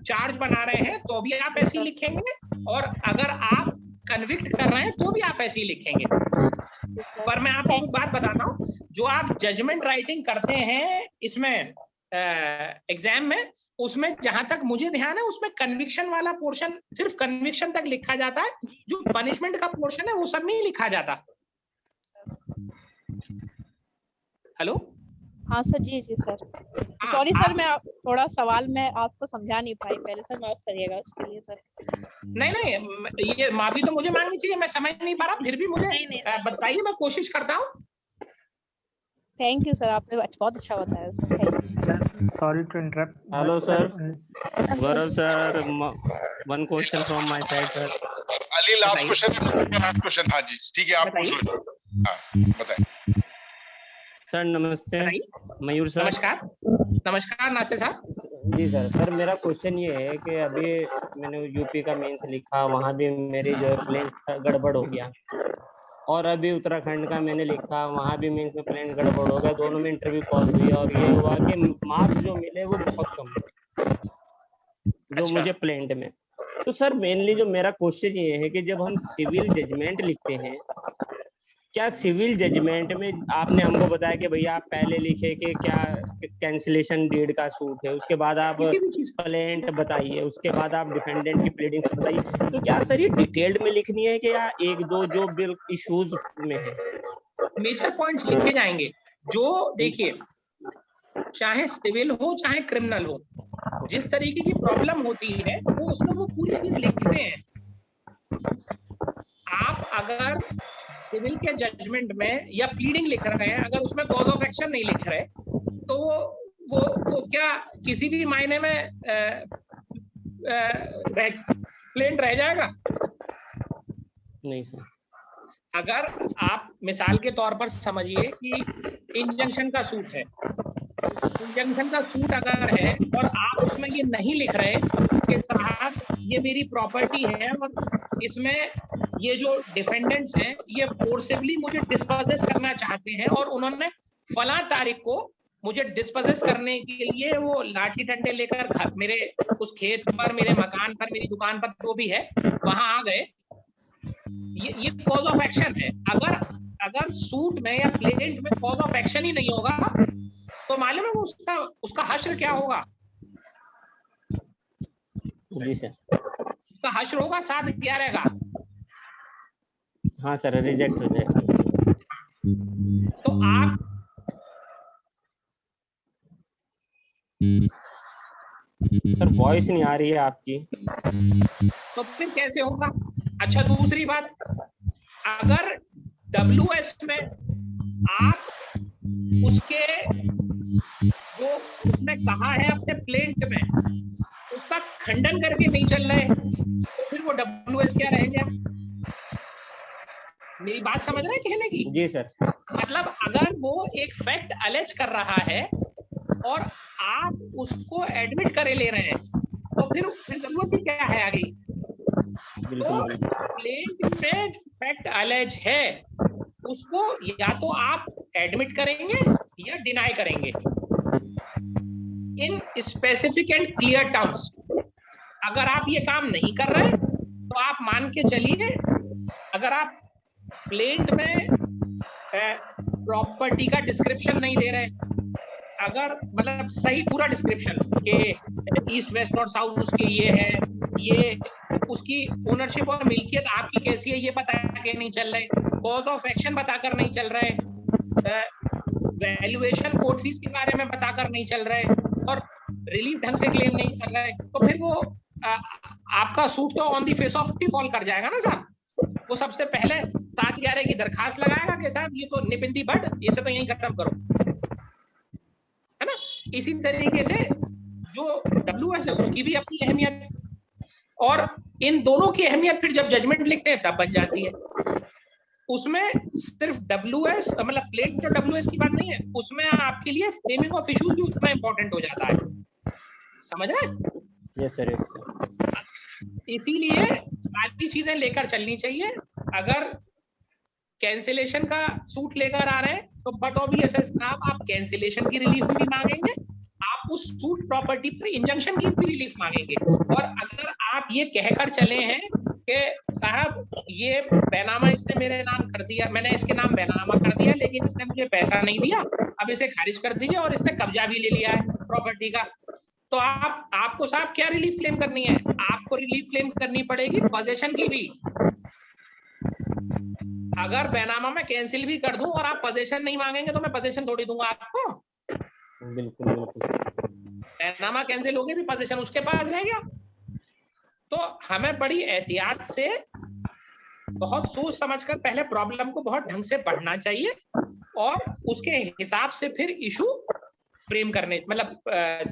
चार्ज बना रहे हैं तो भी आप ऐसे ही लिखेंगे और अगर आप कन्विक्ट कर रहे हैं तो भी आप ऐसे ही लिखेंगे। पर मैं आपको एक बात बताता हूँ, जो आप जजमेंट राइटिंग करते हैं इसमें एग्जाम में, उसमें जहां तक मुझे ध्यान है उसमें कन्विक्शन वाला पोर्शन सिर्फ कन्विक्शन तक लिखा जाता है, जो पनिशमेंट का पोर्शन है वो सब नहीं लिखा जाता। हेलो हाँ सर। जी सर। सॉरी सर मैं थोड़ा सवाल मैं आपको समझा नहीं पाई पहले सर, माफ करिएगा उसके लिए सर। नहीं ये माफी तो मुझे मांगनी चाहिए, मैं समझ नहीं पा रहा, फिर भी मुझे बताइए, मैं कोशिश करता हूँ। थैंक यू सर, आपने बहुत अच्छा बताया sir. Sorry to interrupt. Hello sir, Gaurav sir, one question from my side sir. Ali last question. हाँ जी ठीक है, आप पूछ लो। हाँ बताएं सर। नमस्ते मयूर सर। नमस्कार नासिर साहब। जी सर मेरा क्वेश्चन ये है कि अभी मैंने यूपी का मेंस लिखा, वहाँ भी मेरी जो प्लेन गड़बड़ हो गया, और अभी उत्तराखंड का मैंने लिखा, वहाँ भी मेंस में प्लेन गड़बड़ हो गया। दोनों में इंटरव्यू कॉल हुई और ये हुआ कि मार्क्स जो मिले वो बहुत कम जो मुझे प्लेंट में। तो सर मेनली जो मेरा क्वेश्चन ये है कि जब हम सिविल जजमेंट लिखते हैं, क्या सिविल जजमेंट में आपने हमको बताया कि भैया आप पहले लिखे कि क्या कैंसिलेशन डीड का सूट है, उसके बाद आप प्लेंट बताइए, उसके बाद आप डिफेंडेंट की प्लीडिंग्स बताइए, तो क्या सर ये डिटेल्ड में लिखनी है कि या एक दो जो बिल इश्यूज में है? मेजर पॉइंट्स लिखे जाएंगे। जो देखिए, चाहे सिविल हो चाहे क्रिमिनल हो, जिस तरीके की प्रॉब्लम होती है वो उसमें वो पूरी चीज लिखते हैं। आप अगर सिविल के जजमेंट में या प्लीडिंग लिख रहे हैं, अगर उसमें कॉज ऑफ एक्शन नहीं लिख रहे तो वो क्या किसी भी मायने में प्लेंट रह जाएगा? नहीं सर। अगर आप मिसाल के तौर पर समझिए कि इंजंक्शन का सूट है, इंजंक्शन का सूट अगर है और आप उसमें ये नहीं लिख रहे कि साहब ये मेरी प्रॉपर्टी है और इसमें ये जो डिफेंडेंट्स हैं ये फोर्सिबली मुझे डिस्पोजेस करना चाहते हैं और उन्होंने फला तारीख को मुझे डिस्पोजेस करने के लिए वो लाठी डंडे लेकर मेरे उस खेत पर, मेरे मकान पर, मेरी दुकान पर जो भी है वहां आ गए, ये कॉज ऑफ एक्शन है। अगर सूट में या प्लेंट में कॉज ऑफ एक्शन ही नहीं होगा तो मालूम है वो उसका हश्र क्या होगा? जी सर। उसका हश्र होगा 7/11 का। हाँ सर, रिजेक्ट हो जाएगा। तो आप सर वॉइस नहीं आ रही है आपकी। तो फिर कैसे होगा? अच्छा दूसरी बात, अगर WS में आप उसके जो उसने कहा है अपने प्लेंट में उसका खंडन करके नहीं चल रहे तो फिर वो WS क्या रह गया? मेरी बात समझ रहे हैं कहने की? जी सर। मतलब अगर वो एक फैक्ट अलेज कर रहा है और आप उसको एडमिट करे ले रहे हैं, तो फिर जरूरत ही क्या है आगे? तो प्लेंट में जो फैक्ट अलेज है उसको या तो आप एडमिट करेंगे या डिनाई करेंगे in specific and clear terms. अगर आप ये काम नहीं कर रहे तो आप मान के चलिए, अगर आप प्लेंट में प्रॉपर्टी का डिस्क्रिप्शन नहीं दे रहे, अगर मतलब सही पूरा डिस्क्रिप्शन के ईस्ट वेस्ट नॉर्थ साउथ उसके ये है, ये उसकी ओनरशिप और मिल्कियत आपकी कैसी है ये बता के नहीं चल रहे, कॉज ऑफ एक्शन बताकर नहीं चल रहे, वैल्यूएशन कोर्ट फीस के बारे में बताकर नहीं चल रहे और रिलीफ ढंग से क्लेम नहीं कर रहे, तो फिर वो आपका सूट तो on the face of default कर जाएगा ना साहब। वो सबसे पहले 7/11 की दरखास्त लगाएगा कि साहब ये तो निप इन दी बड, ये से तो यहीं खत्म करो, है ना। इसी तरीके से जो WS है उसकी भी अपनी अहमियत, और इन दोनों की अहमियत फिर जब जजमेंट लिखते हैं तब बन जाती है। उसमें सिर्फ WS मतलब प्लेंट और WS की बात नहीं है, उसमें आपके लिए फ्रेमिंग ऑफ इश्यूज भी उतना इंपॉर्टेंट हो जाता है, समझ रहे हैं? Yes sir, yes sir. इसीलिए सारी चीजें लेकर चलनी चाहिए। अगर कैंसिलेशन का सूट लेकर आ रहे हैं तो बट ऑब्वियस है साहब, आप कैंसिलेशन की रिलीफ भी मांगेंगे, आप उस सूट प्रॉपर्टी पर इंजंक्शन की भी रिलीफ मांगेंगे। और अगर आप ये कहकर चले हैं कि साहब ये बैनामा इसने मेरे नाम कर दिया, मैंने इसके नाम बैनामा कर दिया लेकिन इसने मुझे पैसा नहीं दिया, अब इसे खारिज कर दीजिए और इसने कब्जा भी ले लिया है प्रॉपर्टी का, तो आपको साहब क्या रिलीफ क्लेम करनी है? आपको रिलीफ क्लेम करनी पड़ेगी पोजेशन की भी। अगर बैनामा में कैंसिल भी कर दूं और आप पोजेशन नहीं मांगेंगे तो मैं पोजेशन थोड़ी दूंगा आपको। बिल्कुल बिल्कुल। बैनामा कैंसिल हो गया भी पोजेशन उसके पास रह गया। तो हमें बड़ी एहतियात से, बहुत सोच समझकर पहले प्रॉब्लम को बहुत ढंग से पढ़ना चाहिए और उसके हिसाब से फिर इशू फ्रेम करने, मतलब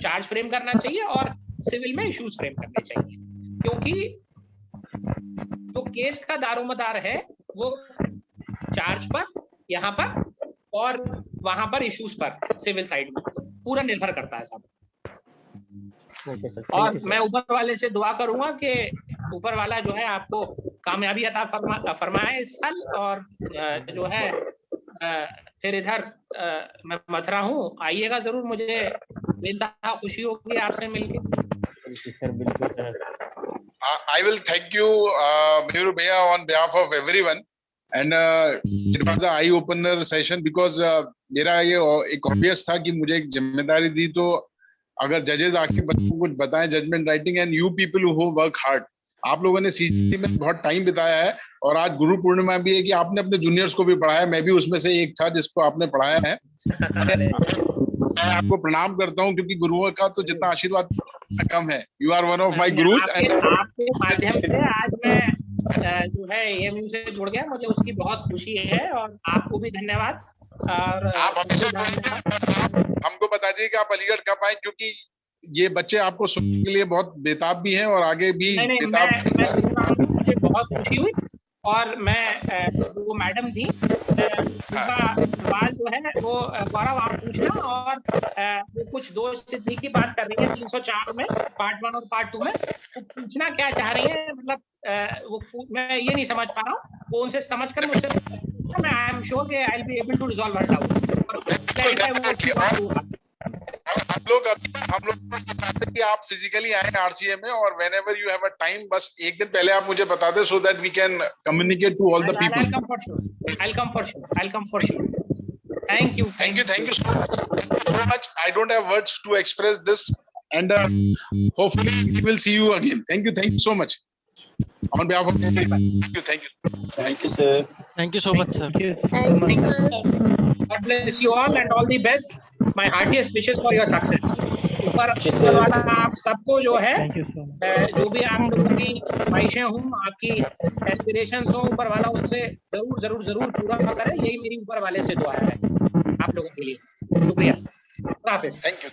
चार्ज फ्रेम करना चाहिए और सिविल में इश्यूज फ्रेम करने चाहिए, क्योंकि जो केस का दारोमदार है वो चार्ज पर, यहाँ पर और वहां पर इश्यूज पर सिविल साइड में पूरा निर्भर करता है साहब। और मैं ऊपर वाले से दुआ करूंगा कि ऊपर वाला जो है आपको कामयाबी अता फरमाए इस साल, और जो है फिर इधर मैं मथुरा हूँ, आइएगा जरूर, मुझे बेइंतहा खुशी होगी आपसे मिलके। सर बिल्कुल sir. I will thank you, Mayur Bhaiya, on behalf of everyone, and it was an eye opener session because मेरा ये एक obvious था कि मुझे एक जिम्मेदारी दी, तो अगर जजेस आके बच्चों को कुछ बताएं judgment writing, and you people who work hard, आप लोगों ने CGT में बहुत टाइम बिताया है और आज गुरु पूर्णिमा भी है कि आपने अपने जूनियर्स को भी पढ़ाया, मैं भी उसमें से एक था जिसको आपने पढ़ाया है। मैं आपको प्रणाम करता हूं क्योंकि गुरुओं का तो जितना आशीर्वाद कम है। You are one of my gurus, and आपके माध्यम से आज मैं जो है AMU से जुड़ गया, मुझे उसकी बहुत खुशी है और आपको भी धन्यवाद। और आप हमको बता दीजिए कि आप अलीगढ़ कब आए, क्योंकि ये बच्चे आपको सुनने के लिए बहुत बेताब भी हैं और आगे भी बेताब। मुझे बहुत खुशी हुई, और मैं वो मैडम थी उनका सवाल जो है वो गौरव आप पूछना, और वो कुछ दोष सिद्धि की बात कर रही है 304 में पार्ट 1 और पार्ट 2 में, वो पूछना क्या चाह रही है, मतलब वो मैं ये नहीं समझ पा रहा हूँ, वो उनसे समझ कर मुझसे मैं आई एम श्योर कि I will be able to resolve हर डाउट। हम लोग चाहते हैं कि आप फिजिकली आए RCA में, और whenever you have a time, बस एक दिन पहले आप मुझे बता दें so that we can communicate to all the people. I'll come for sure. Thank you so much. I don't have words to express this, and hopefully we will see you again. Thank you so much. On behalf of everyone, thank you sir. Thank you so much sir. Thank you. God bless you all and all the best. My heartiest wishes for your success. ऊपर वाला आप सबको जो है, जो भी आप लोगों की ख्वाहिशें हों, आपकी एस्पिरेशंस हो, ऊपर वाला उससे जरूर पूरा करे, यही मेरी ऊपर वाले से दुआ है आप लोगों के लिए। शुक्रिया। हाफिज। Thank you.